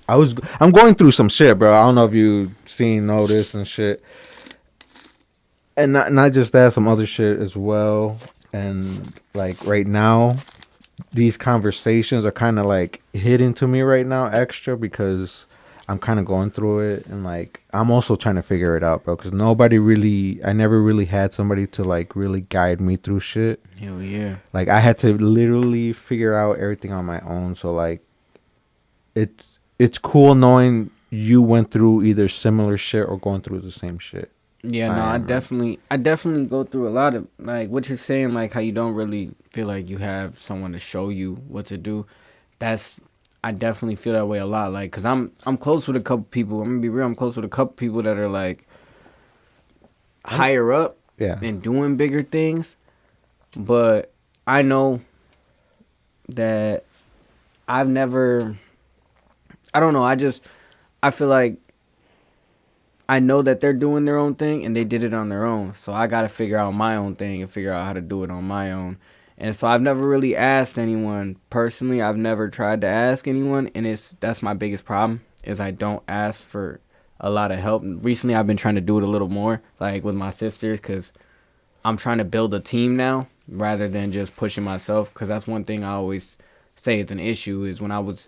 I'm going through some shit, bro. I don't know if you notice and shit, and not just that, some other shit as well. And like right now, these conversations are kind of like hitting to me right now extra because I'm kind of going through it, and like I'm also trying to figure it out, bro. Because I never really had somebody to like really guide me through shit. Hell yeah. Like I had to literally figure out everything on my own. So like, it's cool knowing you went through either similar shit or going through the same shit. Yeah, no, I definitely go through a lot of like what you're saying, like how you don't really feel like you have someone to show you what to do. I definitely feel that way a lot, like, cause I'm close with a couple people. I'm gonna be real. I'm close with a couple people that are like higher up, and doing bigger things. But I know that I've never. I don't know. I feel like I know that they're doing their own thing and they did it on their own. So I got to figure out my own thing and figure out how to do it on my own. And so I've never really asked anyone personally. I've never tried to ask anyone, and that's my biggest problem is I don't ask for a lot of help. Recently, I've been trying to do it a little more, like with my sisters, because I'm trying to build a team now rather than just pushing myself. Because that's one thing I always say is an issue is when I was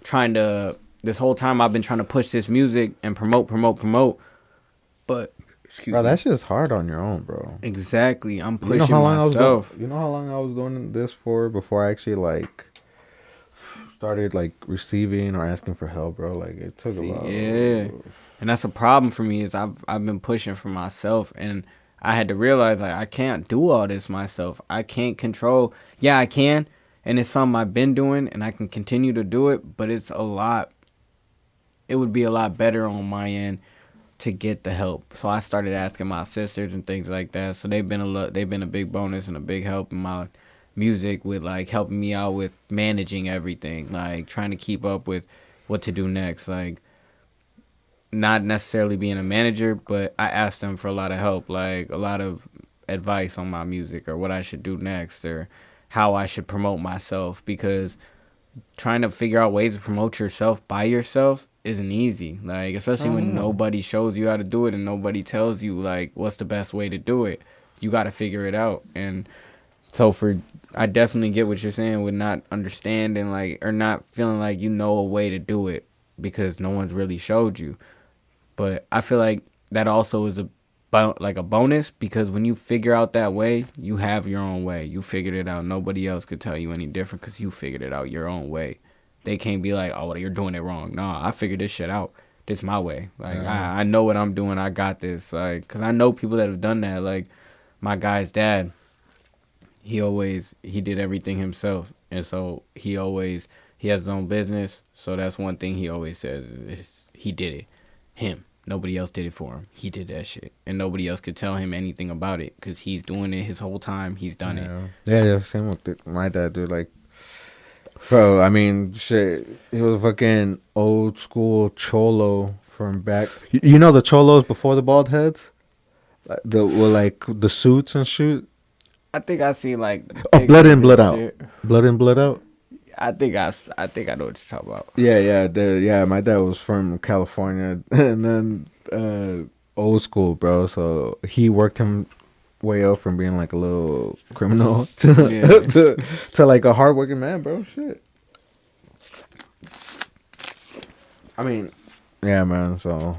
trying to. This whole time I've been trying to push this music and promote, but bro, that's just hard on your own, bro. Exactly. I'm pushing myself. You know how long I was doing this for before I actually like started like receiving or asking for help, bro? Like it took a lot. Yeah. And that's a problem for me is I've been pushing for myself, and I had to realize like I can't do all this myself. I can't control. Yeah, I can, and it's something I've been doing and I can continue to do it, but it's a lot. It would be a lot better on my end to get the help. So I started asking my sisters and things like that. So they've been a big bonus and a big help in my music with like helping me out with managing everything, like trying to keep up with what to do next. Like not necessarily being a manager, but I asked them for a lot of help, like a lot of advice on my music or what I should do next or how I should promote myself, because trying to figure out ways to promote yourself by yourself isn't easy, like especially when nobody shows you how to do it and nobody tells you like what's the best way to do it. You got to figure it out. And so I definitely get what you're saying with not understanding like or not feeling like you know a way to do it because no one's really showed you. But I feel like that also is a bonus, because when you figure out that way, you have your own way. You figured it out. Nobody else could tell you any different because you figured it out your own way. They can't be like, oh, well, you're doing it wrong. Nah, I figured this shit out. This my way. Like, I know what I'm doing. I got this. Like, because I know people that have done that. Like, my guy's dad, he did everything himself. And so he has his own business. So that's one thing he always says is he did it. Him. Nobody else did it for him. He did that shit. And nobody else could tell him anything about it because he's doing it his whole time. He's done it. Yeah, same with my dad, dude. Like, Bro, I mean, shit. He was fucking old school cholo from back. You know the cholos before the bald heads, the with like the suits and shoot. I think I seen like Oh, blood in, pictures and blood out. shit. Blood in, blood out. I think I know what you're talking about. Yeah, yeah, yeah. My dad was from California, and then old school, bro. So he worked him way up from being like a little criminal Yeah. to like a hardworking man, bro. Shit. I mean, yeah, man. So,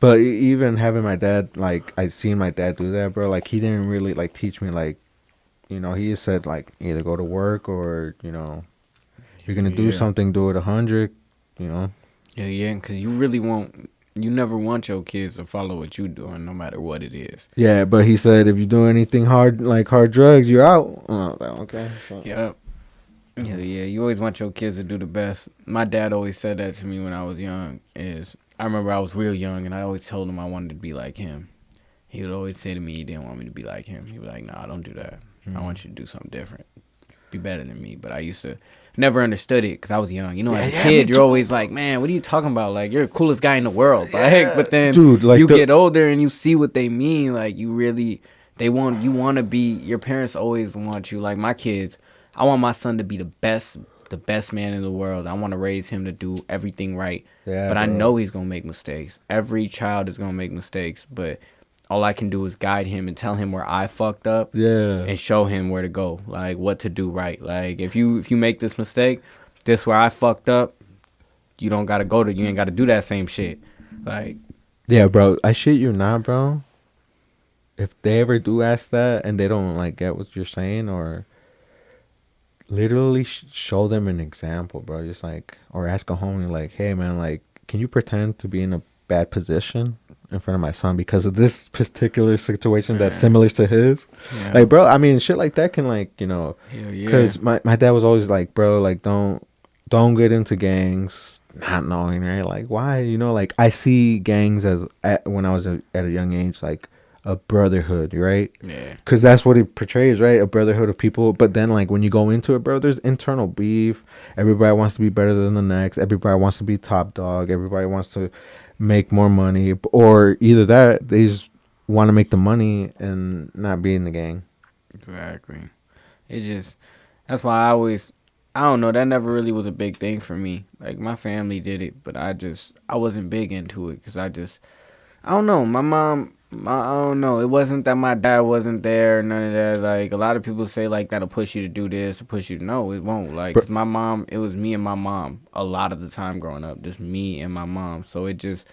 but even having my dad, like, I seen my dad do that, bro. Like, he didn't really like teach me, like, he just said like either go to work or you're gonna do Yeah. something, do it 100, you know. Yeah, because you never want your kids to follow what you doing, no matter what it is. Yeah, but he said if you do anything hard, like hard drugs, you're out. I was like, okay. So. Yep. Yeah. You always want your kids to do the best. My dad always said that to me when I was young. I remember I was real young, and I always told him I wanted to be like him. He would always say to me he didn't want me to be like him. He was like, "Nah, don't do that. I want you to do something different. Be better than me." But I used to never understood it because I was young. As a kid, you're always like, "Man, what are you talking about? Like, you're the coolest guy in the world." Like, but then Dude, like you get older and you see what they mean. Like, you want to be. Your parents always want you. Like my kids, I want my son to be the best man in the world. I want to raise him to do everything right. Yeah, but I bro. know he's gonna make mistakes. Every child is gonna make mistakes, but all I can do is guide him and tell him where I fucked up. Yeah. And show him where to go, like what to do right. Like if you make this mistake, this where I fucked up, you ain't gotta do that same shit. Like, Yeah, bro. I shit you not, bro. If they ever do ask that and they don't like get what you're saying, or literally show them an example, bro. Just like, or ask a homie, like, hey, man, like, can you pretend to be in a bad position in front of my son because of this particular situation that's similar to his? yeah. Like, bro, I mean, shit like that can, like, Hell because yeah. my dad was always like, bro, like, don't get into gangs, not knowing, right? Like, why? Like, I see gangs when I was at a young age, like a brotherhood, right? Yeah. Because that's what it portrays, right? A brotherhood of people. But then, like, when you go into it, bro, there's internal beef. Everybody wants to be better than the next. Everybody wants to be top dog. Everybody wants to make more money. Or either that, they just want to make the money and not be in the gang. Exactly. That's why I don't know, that never really was a big thing for me. Like my family did it, but I wasn't big into it because I don't know. I don't know. It wasn't that my dad wasn't there, none of that. Like, a lot of people say, like, that'll push you to do this, or push you. No, it won't. Like, 'cause my mom, it was me and my mom a lot of the time growing up. Just me and my mom. So it just,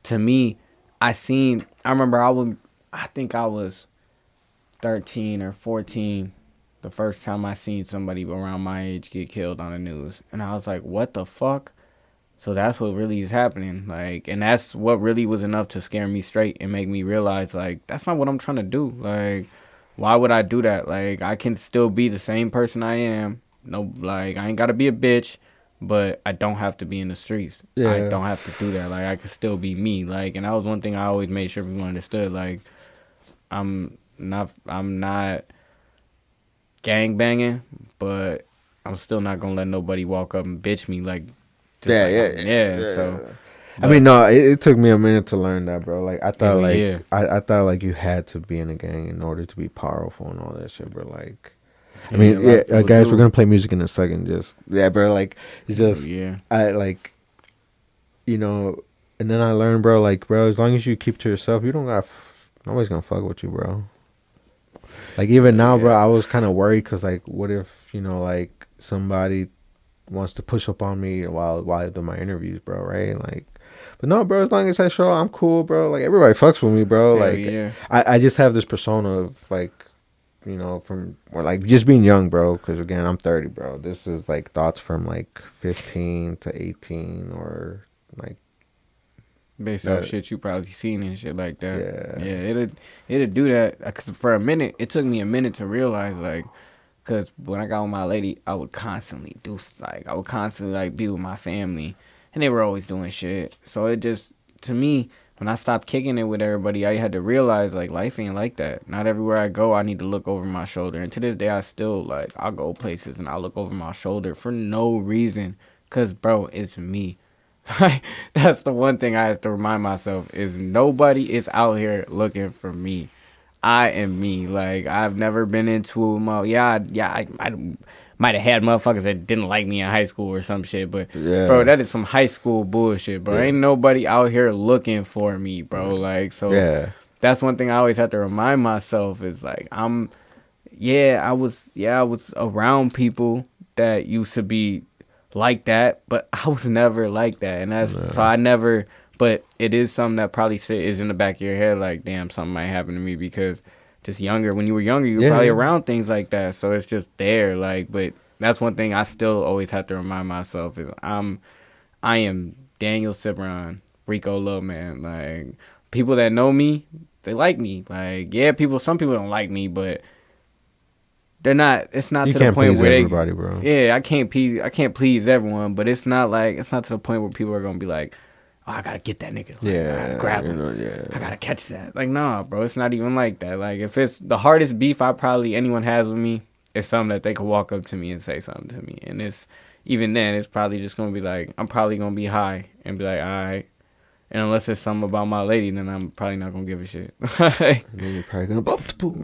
to me, I remember I think I was 13 or 14 the first time I seen somebody around my age get killed on the news. And I was like, what the fuck? So that's what really is happening. Like, and that's what really was enough to scare me straight and make me realize, like, that's not what I'm trying to do. Like, why would I do that? Like, I can still be the same person I am. No, like, I ain't got to be a bitch, but I don't have to be in the streets. Yeah. I don't have to do that. Like, I can still be me. Like, and that was one thing I always made sure everyone understood. Like, I'm not gang banging, but I'm still not gonna let nobody walk up and bitch me like. Yeah. So, I mean, no, it took me a minute to learn that, bro. Like, I thought, like, yeah. I thought, like, you had to be in a gang in order to be powerful and all that shit, bro. Like, I mean, guys, we're gonna play music in a second. Just, bro. Like, it's just, I like, and then I learned, bro. Like, bro, as long as you keep to yourself, you don't got nobody's gonna fuck with you, bro. Like, even now, bro, I was kind of worried because, like, what if like somebody wants to push up on me while I do my interviews, bro, right? Like, but no, bro, as long as I show I'm cool, bro. Like, everybody fucks with me, bro. Like, I just have this persona of, like, from, or like, just being young, bro, because again, I'm 30, bro. This is like thoughts from like 15 to 18, or like based off shit you probably seen and shit like that. Yeah, it'll do that. Cause for a minute, it took me a minute to realize, like, cause when I got with my lady, I would constantly like be with my family, and they were always doing shit. So it just, to me, when I stopped kicking it with everybody, I had to realize like life ain't like that. Not everywhere I go, I need to look over my shoulder. And to this day, I still like I'll go places and I look over my shoulder for no reason. Cause bro, it's me. Like that's the one thing I have to remind myself is nobody is out here looking for me. I am me. Like I've never been into I might have had motherfuckers that didn't like me in high school or some shit, but bro, that is some high school bullshit, bro. Ain't nobody out here looking for me, bro. Like so that's one thing I always have to remind myself is like I was around people that used to be like that, but I was never like that, and that's so I never. But it is something that probably is in the back of your head, like, damn, something might happen to me because just when you were younger, you were probably around things like that. So it's just there, like, but that's one thing I still always have to remind myself is I am Daniel Cibran, Rico Lilman. Like, people that know me, they like me. Like, some people don't like me, but they're not. It's not to the point where everybody, bro. Yeah, I can't please everyone, but it's not to the point where people are gonna be like, oh, I gotta get that nigga. Like, I gotta grab him. I gotta catch that. Like, nah, bro, it's not even like that. Like, if it's the hardest beef anyone has with me, it's something that they could walk up to me and say something to me. And even then, it's probably just gonna be like, I'm probably gonna be high and be like, all right. And unless it's something about my lady, then I'm probably not gonna give a shit. Then you're probably gonna bump the poop.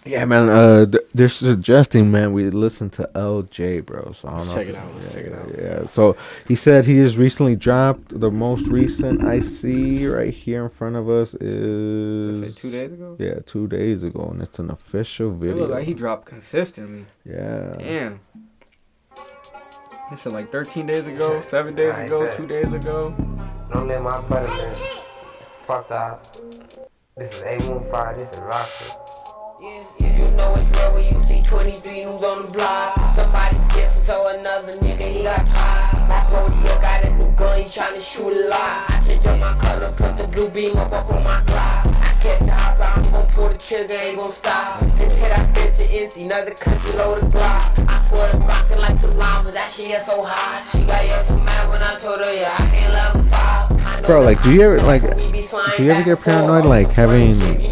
Yeah, man. They're suggesting, man, we listen to LJ, bro. So Let's check it out. Yeah. So he said he has recently dropped. The most recent I see right here in front of us is 2 days ago. Yeah, 2 days ago, and it's an official video. It looks like he dropped consistently. Yeah. Damn. He said like 13 days ago, 7 days ago, 2 days ago. Don't let my brother man. Fucked up. This is A15. This is Rocket. You know it's real when you see 23 news on the block. Somebody kissing, so another nigga, he got tired. My rodeo got a new gun, he tryna shoot a lot. I change up my color, put the blue beam up on my Glock. I catch the hop, I'm gon' pull the trigger, ain't gon' stop. Until I fit to empty, another country load of Glock. I swear to rockin' like the llama, that shit is so hot. She got yet so mad when I told her, yeah, I can't love her pop. Bro, like, do you ever get paranoid, like, having, like,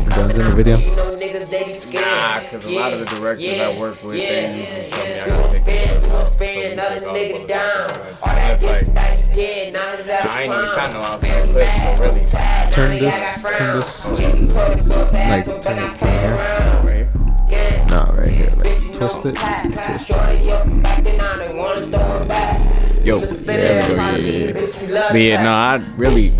guns in the video? Nah, because a lot of the directors I work with, they usually tell me I gotta take the that's like, I ain't even shot no outside clip, so really. Turn this, like, turn it here. No, right here, like, twist it. Yo, yeah. But yeah, no, I really,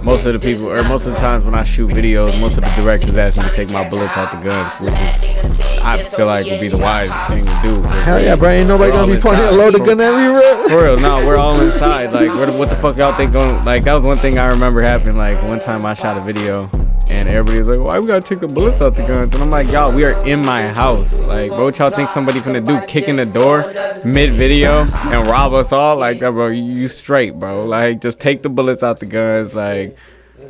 most of the times when I shoot videos, most of the directors ask me to take my bullets out the guns, which is, I feel like would be the wisest thing to do. Hell yeah, bro, ain't nobody gonna be pointing a loaded gun at me, bro. For real, no, we're all inside. Like, what the fuck y'all think going, like, that was one thing I remember happened, like, one time I shot a video, and everybody was like, why we gotta take the bullets out the guns? And I'm like, y'all, we are in my house. Like, bro, what y'all think somebody finna do? Kick in the door mid-video and rob us all? Like, bro, you straight, bro. Like, just take the bullets out the guns. Like,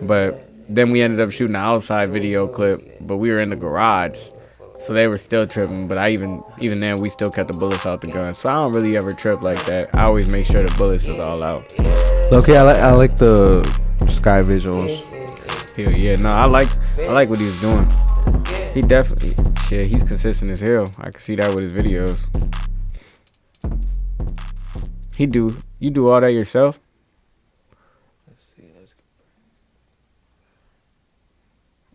but then we ended up shooting an outside video clip, but we were in the garage. So they were still tripping, but even then, we still kept the bullets out the gun. So I don't really ever trip like that. I always make sure the bullets is all out. Okay, I like the sky visuals. Hell yeah, no, I like what he's doing. He definitely, shit, he's consistent as hell. I can see that with his videos. You do all that yourself?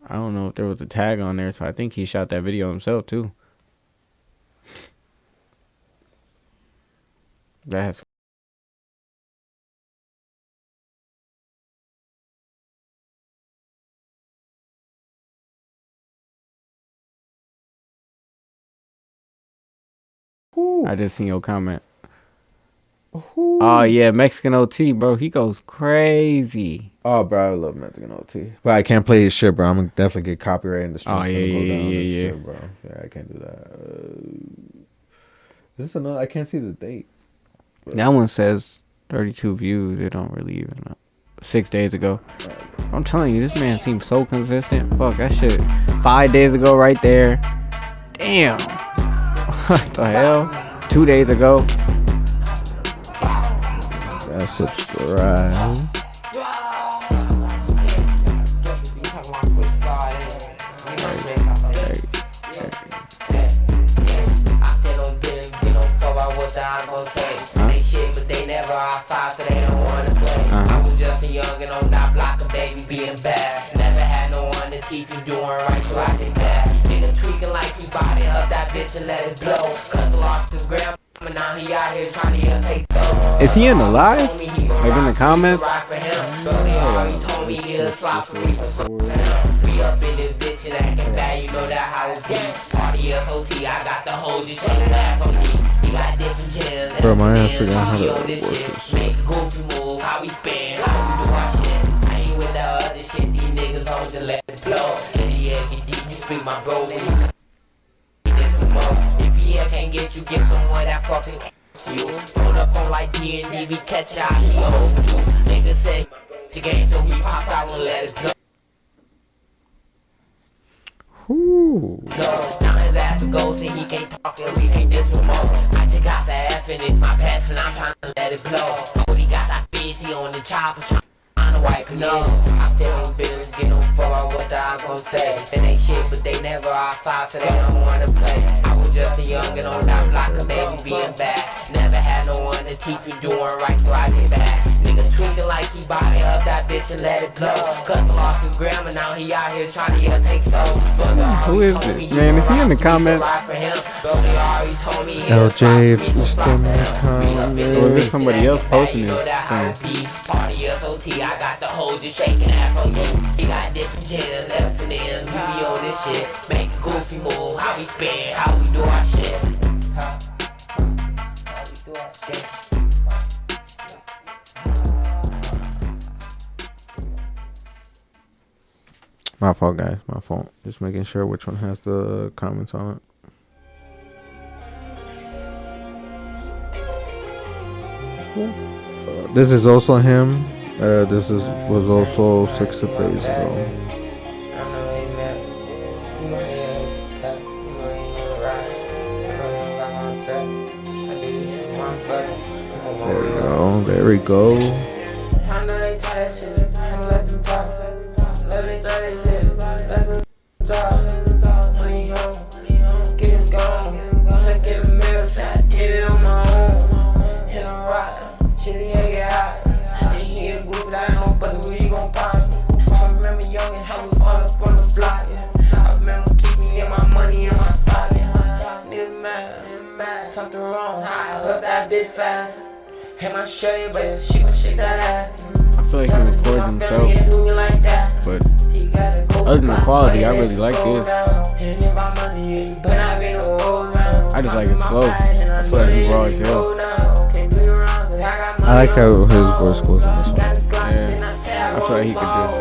I don't know if there was a tag on there, so I think he shot that video himself too. That's I just seen your comment. Oh yeah, Mexican OT, bro. He goes crazy. Oh, bro, I love Mexican OT, but I can't play his shit, bro. I'm gonna definitely get copyright in the stream. Oh yeah. Shit, bro. Yeah, I can't do that. Is this another? I can't see the date. That one says 32 views. It don't really even know. 6 days ago. I'm telling you, this man seems so consistent. Fuck that shit. 5 days ago, right there. Damn. What the hell? 2 days ago. That's subscribe. I was just a young and on that block of baby being bad. Never had no one to keep you doing right, so I did that. Nigga tweaking like he body up that bitch and let it blow. Cause lost his grandma, now he out here trying to take those. Is he in the live? Like in the comments? Be up in this bitch and acting bad, you know that how it be. Party SOT, I got the whole just shaking laugh on me. He got different chills. Bro, my ass forgot how to work this. Make goofy move, how we spin, how we do our shit. I ain't with that other shit, these niggas on just let it flow. In the air, get deep, you speak my bro. When you if he can't get you, get someone that fucking you. Phone up on like D&D, we catch out here. Niggas say the game till we pop out and let it go. Ooh. Now his ass goes and he can't talk and we can't diss him more. I just got the F and it's my past and I'm trying to let it blow. Oh, he got that 50 on the chopper trying to wipe it up. I still don't business, get no fuck about what I'm gon' say. It ain't shit, but they never are five, so they don't wanna play. I was just a youngin' on that block, a baby being bad. Never had no one to keep you doing right, so I get back. Nigga tweaking like he body up that bitch and let it blow. Cause lost his grandma, now he out here trying to take souls. Who is this? Man, is he in the comments? LJ, if you still in the comments. Or is this somebody else posting this thing? Party SOT, I got the whole just shaking ass on you. He got different channels, left and in. We be on this shit. Make a goofy move, how we spin, how we do our shit. How we do our shit. My fault, guys. My fault. Just making sure which one has the comments on it. This is also him. This was also 6 days ago. There we go. There we go. Something wrong, I love that bitch fast. Hey, my shorty, but she gon' shake that ass. I feel like he records himself, but other than the quality, I really like this. I just like it slow. I feel like he's raw as hell. I like how his voice goes in this one. Yeah, I feel like he could just.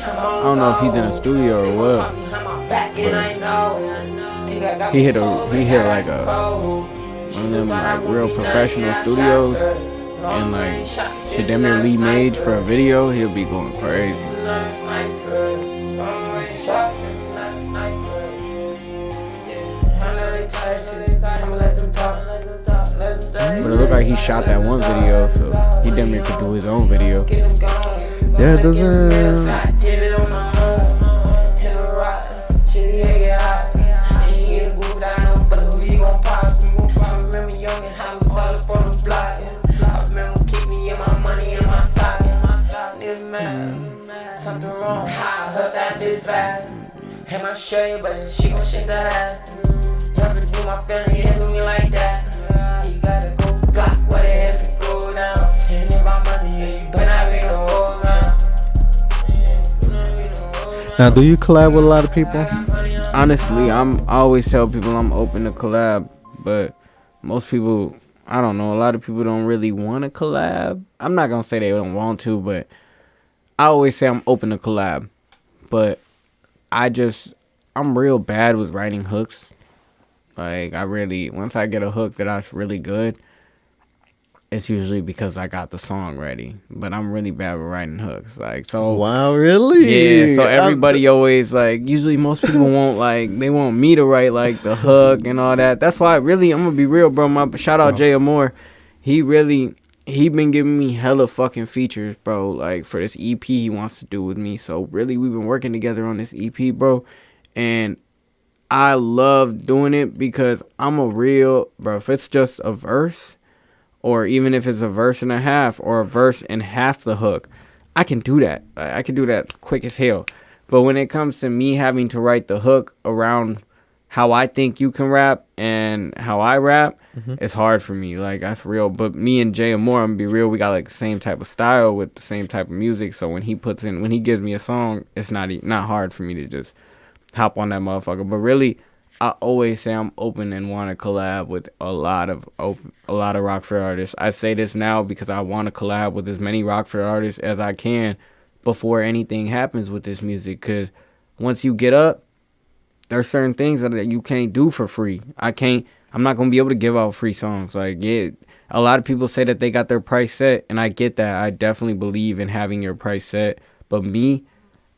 I don't know if he's in a studio or what. He hit like one of them like real professional studios, and like shit damn near Lee Mage for a video, he'll be going crazy. But it looked like he shot that one video, so he damn near could do his own video. Yeah, it doesn't. Something wrong, I love that bitch fast. Hey, my shorty, but she gon' shake that ass. Never do my family, yeah, do me like that. You gotta go block what if it go down. And if I'm money, you better not be no whole round. Now, do you collab with a lot of people? Honestly, I always tell people I'm open to collab, but most people, I don't know, a lot of people don't really want to collab. I'm not gonna say they don't want to, but I always say I'm open to collab, but I'm real bad with writing hooks. Like, once I get a hook that's really good, it's usually because I got the song ready. But I'm really bad with writing hooks. Like, so. Wow, really? Yeah, so everybody always, like, usually most people want, like, they want me to write, like, the hook and all that. That's why, really, I'm gonna be real, bro. Shout out Jay Amore. He been giving me hella fucking features, bro, like, for this EP he wants to do with me. So, really, we've been working together on this EP, bro. And I love doing it because I'm a real, bro, if it's just a verse, or even if it's a verse and a half, or a verse and half the hook, I can do that. I can do that quick as hell. But when it comes to me having to write the hook around how I think you can rap and how I rap, it's hard for me. Like, that's real. But me and Jay Amore, I'm gonna be real, we got like the same type of style with the same type of music. So when he gives me a song, it's not hard for me to just hop on that motherfucker. But really, I always say I'm open and want to collab with a lot of Rockford artists. I say this now because I want to collab with as many Rockford artists as I can before anything happens with this music. Because once you get up, there's certain things that you can't do for free. I'm not going to be able to give out free songs. Like, yeah, a lot of people say that they got their price set, and I get that. I definitely believe in having your price set. But me,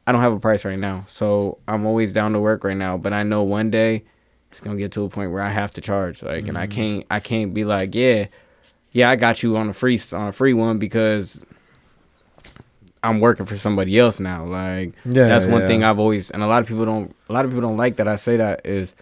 I don't have a price right now, so I'm always down to work right now. But I know one day it's gonna get to a point where I have to charge, like, and I can't be like, yeah, I got you on a free one because I'm working for somebody else now. Like, that's one thing I've always, and a lot of people don't like that I say that. Is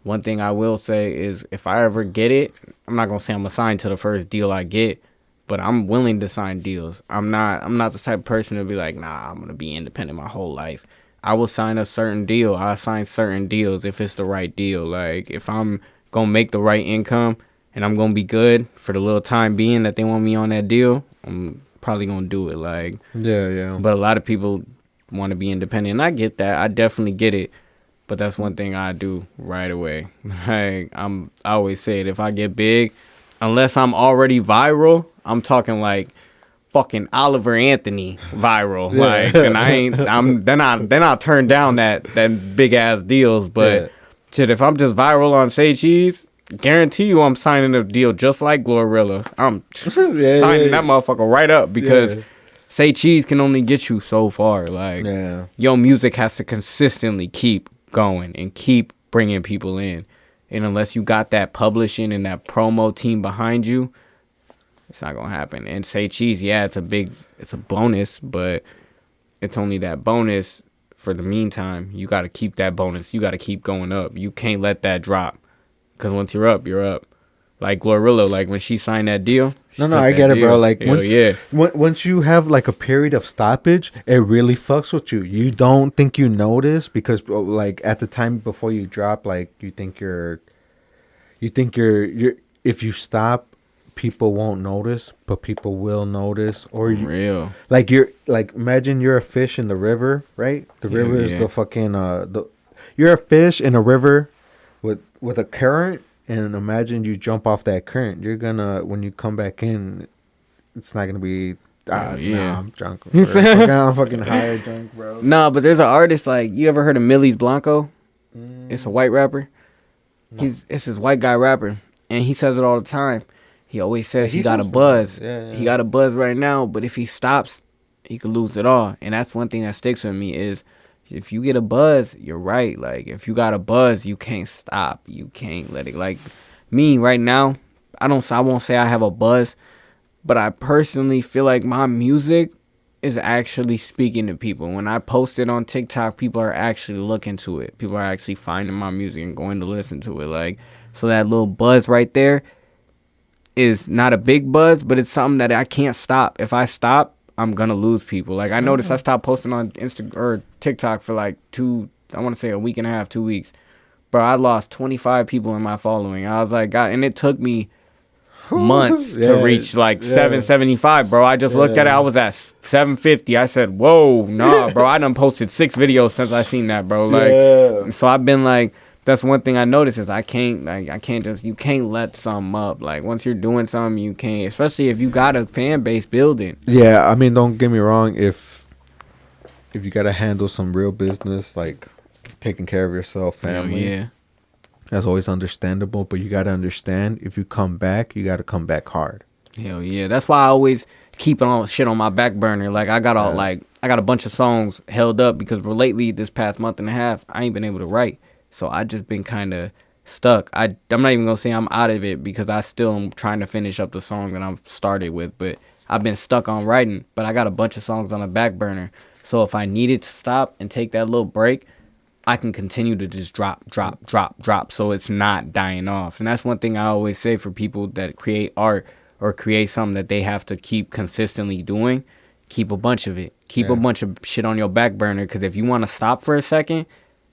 one thing I will say is, if I ever get it, I'm not gonna say I'm assigned to the first deal I get. But I'm willing to sign deals. I'm not the type of person to be like, nah, I'm going to be independent my whole life. I will sign a certain deal. I sign certain deals if it's the right deal. Like, if I'm going to make the right income and I'm going to be good for the little time being that they want me on that deal, I'm probably going to do it. Like, yeah. But a lot of people want to be independent. And I get that. I definitely get it. But that's one thing I do right away. Like, I always say it. If I get big, unless I'm already viral, I'm talking like fucking Oliver Anthony viral. Like, and then I'll turn down that big ass deals. But shit, if I'm just viral on Say Cheese, guarantee you I'm signing a deal just like Glorilla. I'm signing that motherfucker right up because Say Cheese can only get you so far. Like, your music has to consistently keep going and keep bringing people in. And unless you got that publishing and that promo team behind you, it's not going to happen. And Say Cheese, it's a bonus, but it's only that bonus for the meantime. You got to keep that bonus. You got to keep going up. You can't let that drop. Because once you're up, you're up. Like Glorilla, like when she signed that deal. No, I get it, bro. Like, once you have like a period of stoppage, it really fucks with you. You don't think you notice because, like, at the time before you drop, like, you think you're if you stop, people won't notice, but people will notice. Or real, like, you're like, imagine you're a fish in the river, right? The river is the fucking you're a fish in a river with a current. And imagine you jump off that current. You're gonna, when you come back in, it's not gonna be. Nah, I'm drunk. I'm fucking high or drunk, bro. Nah, but there's an artist, like, you ever heard of Millie Blanco? It's a white rapper. No. It's this white guy rapper, and he says it all the time. He always says he got a buzz. He got a buzz right now, but if he stops, he could lose it all. And that's one thing that sticks with me is, if you get a buzz, you're right. Like, if you got a buzz, you can't stop. You can't let it. Like, me right now, I won't say I have a buzz, but I personally feel like my music is actually speaking to people. When I post it on TikTok, people are actually looking to it. People are actually finding my music and going to listen to it. Like, so that little buzz right there is not a big buzz, but it's something that I can't stop. If I stop, I'm gonna lose people. Like, I noticed I stopped posting on Instagram or TikTok for like a week and a half, 2 weeks. Bro, I lost 25 people in my following. I was like, God, and it took me months to reach like 775, bro. I just looked at it. I was at 750. I said, whoa, nah, bro. I done posted 6 videos since I seen that, bro. Like, so I've been like, that's one thing I noticed is you can't let something up. Like, once you're doing something, you can't, especially if you got a fan base building. Yeah, I mean, don't get me wrong. If you got to handle some real business, like taking care of yourself, family, that's always understandable. But you got to understand, if you come back, you got to come back hard. Hell yeah. That's why I always keep on shit on my back burner. Like I got a bunch of songs held up because lately this past month and a half I ain't been able to write. So I just been kind of stuck. I'm not even gonna say I'm out of it because I still am trying to finish up the song that I'm started with, but I've been stuck on writing. But I got a bunch of songs on the back burner. So if I needed to stop and take that little break, I can continue to just drop. So it's not dying off. And that's one thing I always say for people that create art or create something that they have to keep consistently doing. Keep a bunch of it. Keep a bunch of shit on your back burner. Because if you want to stop for a second,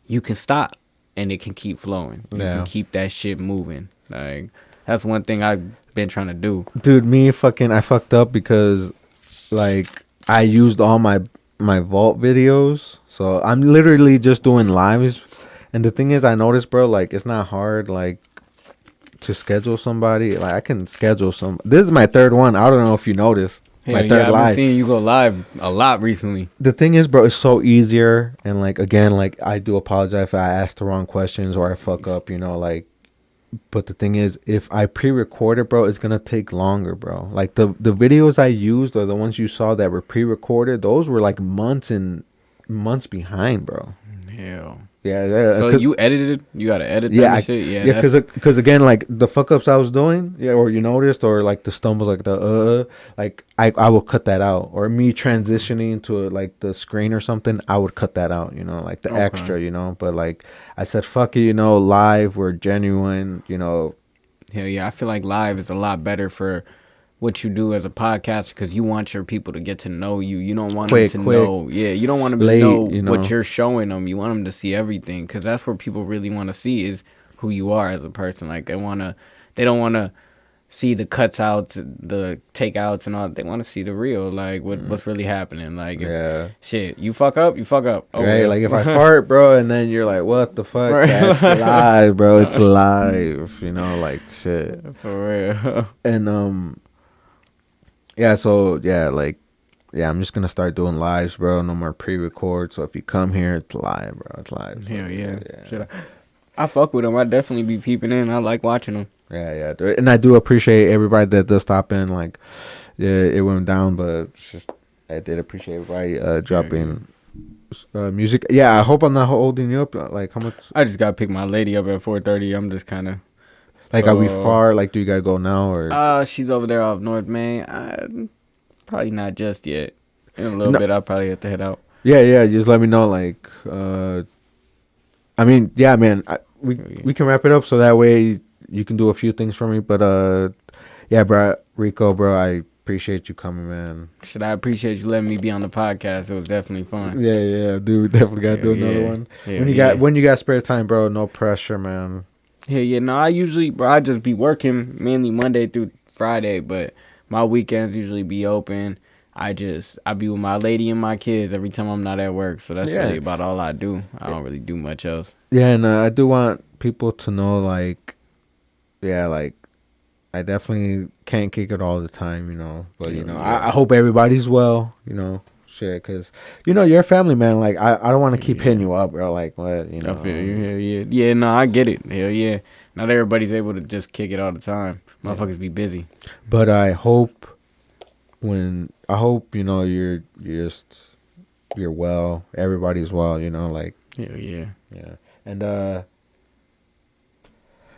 you can stop. And it can keep flowing. You can keep that shit moving. Like, that's one thing I've been trying to do. Dude, I fucked up because, like, I used all my vault videos. So I'm literally just doing lives. And the thing is, I noticed, bro, like, it's not hard, like, to schedule somebody. Like, I can schedule some. This is my third one. I don't know if you noticed. My third I've live. been seeing you go live a lot recently. The thing is, bro, it's so easier. And, like, again, like, I do apologize if I ask the wrong questions or I fuck up, you know, like. But the thing is, if I pre-record it, bro, it's going to take longer, bro. Like, the videos I used or the ones you saw that were pre-recorded, those were, like, months behind, bro. Hell. Yeah. So you edited? You got to edit that shit? Yeah, because again, like, the fuck-ups I was doing, or you noticed, or, like, the stumbles, like, like, I will cut that out. Or me transitioning to, like, the screen or something, I would cut that out, you know, like, the extra, you know. But, like, I said, fuck it, you know, live, we're genuine, you know. Hell yeah, I feel like live is a lot better for what you do as a podcaster because you want your people to get to know you. You don't want them to know. Yeah, you don't want them to know what you're showing them. You want them to see everything because that's what people really want to see is who you are as a person. Like they don't want to see the cuts outs, the takeouts and all. They want to see the real, like what's really happening. Like shit, you fuck up. Oh, right, like if I fart, bro, and then you're like, what the fuck? Right. That's live, bro. It's live. You know, like shit. For real. And yeah, so I'm just gonna start doing lives, bro. No more pre-record. So if you come here, it's live, bro. It's live. Hell yeah. I fuck with them. I definitely be peeping in. I like watching them. Yeah. And I do appreciate everybody that does stop in. Like, yeah, it went down, but I did appreciate everybody dropping music. Yeah, I hope I'm not holding you up. Like, how much? I just gotta pick my lady up at 4:30. I'm just kind of. Like, are we far? Like, do you gotta go now or? She's over there off North Main. Probably not just yet. In a little bit, I'll probably have to head out. Yeah. Just let me know. Like, I mean, yeah, man. We can wrap it up so that way you can do a few things for me. But yeah, bro, Rico, bro, I appreciate you coming, man. I appreciate you letting me be on the podcast. It was definitely fun. Yeah, dude, definitely gotta do another one. When you got spare time, bro. No pressure, man. Yeah. No, I just be working mainly Monday through Friday, but my weekends usually be open. I be with my lady and my kids every time I'm not at work, so that's really about all I do. I don't really do much else. Yeah, and I do want people to know, like, like, I definitely can't kick it all the time, you know. But you know, I hope everybody's well, you know. Shit, because you know you're a family man. Like I don't want to keep hitting you up, bro. Like what, you know? I feel you. Hell yeah. Yeah, no, I get it. Hell yeah. Not everybody's able to just kick it all the time. Motherfuckers be busy. But I hope you know you're well. Everybody's well. You know, like hell yeah. Yeah. And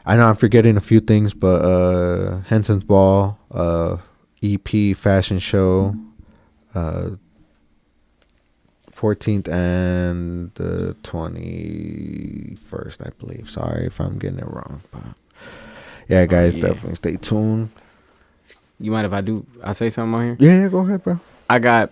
I know I'm forgetting a few things, but Henson's Ball, EP fashion show, 14th and the 21st, I believe. Sorry if I'm getting it wrong, but yeah, guys, definitely stay tuned. You mind if I say something on here? Yeah, go ahead, bro. I got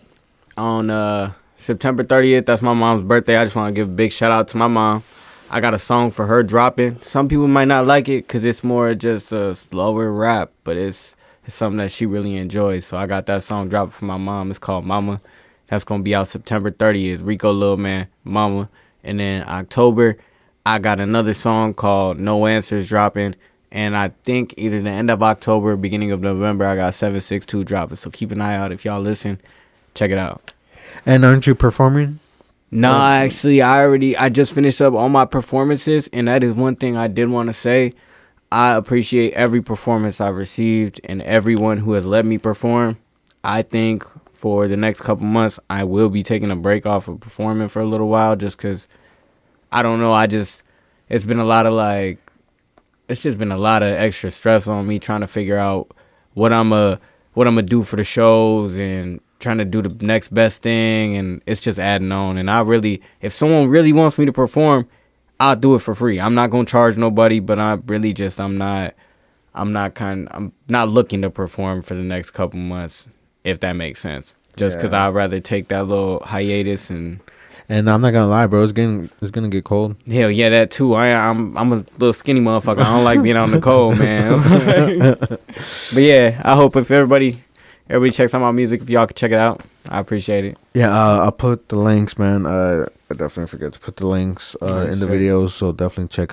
on September 30th. That's my mom's birthday. I just want to give a big shout out to my mom. I got a song for her dropping. Some people might not like it because it's more just a slower rap, but it's something that she really enjoys. So I got that song dropping for my mom. It's called Mama. That's going to be out September 30th. Rico, Lilman, Mama. And then October, I got another song called No Answers dropping. And I think either the end of October or beginning of November, I got 762 dropping. So keep an eye out. If y'all listen, check it out. And aren't you performing? No, actually, I just finished up all my performances. And that is one thing I did want to say. I appreciate every performance I've received and everyone who has let me perform. I think for the next couple months, I will be taking a break off of performing for a little while just because, I don't know, it's been a lot of like, it's just been a lot of extra stress on me trying to figure out what I'm gonna do for the shows and trying to do the next best thing, and it's just adding on. And if someone really wants me to perform, I'll do it for free. I'm not gonna charge nobody, but I'm not looking to perform for the next couple months, if that makes sense. Just because I'd rather take that little hiatus and I'm not gonna lie, bro. It's gonna get cold. hell yeah, that too. I'm a little skinny motherfucker. I don't like being out in the cold, man. But yeah, I hope if everybody checks out my music, if y'all could check it out, I appreciate it. Yeah, I'll put the links, man. I definitely forget to put the links in the videos, so definitely check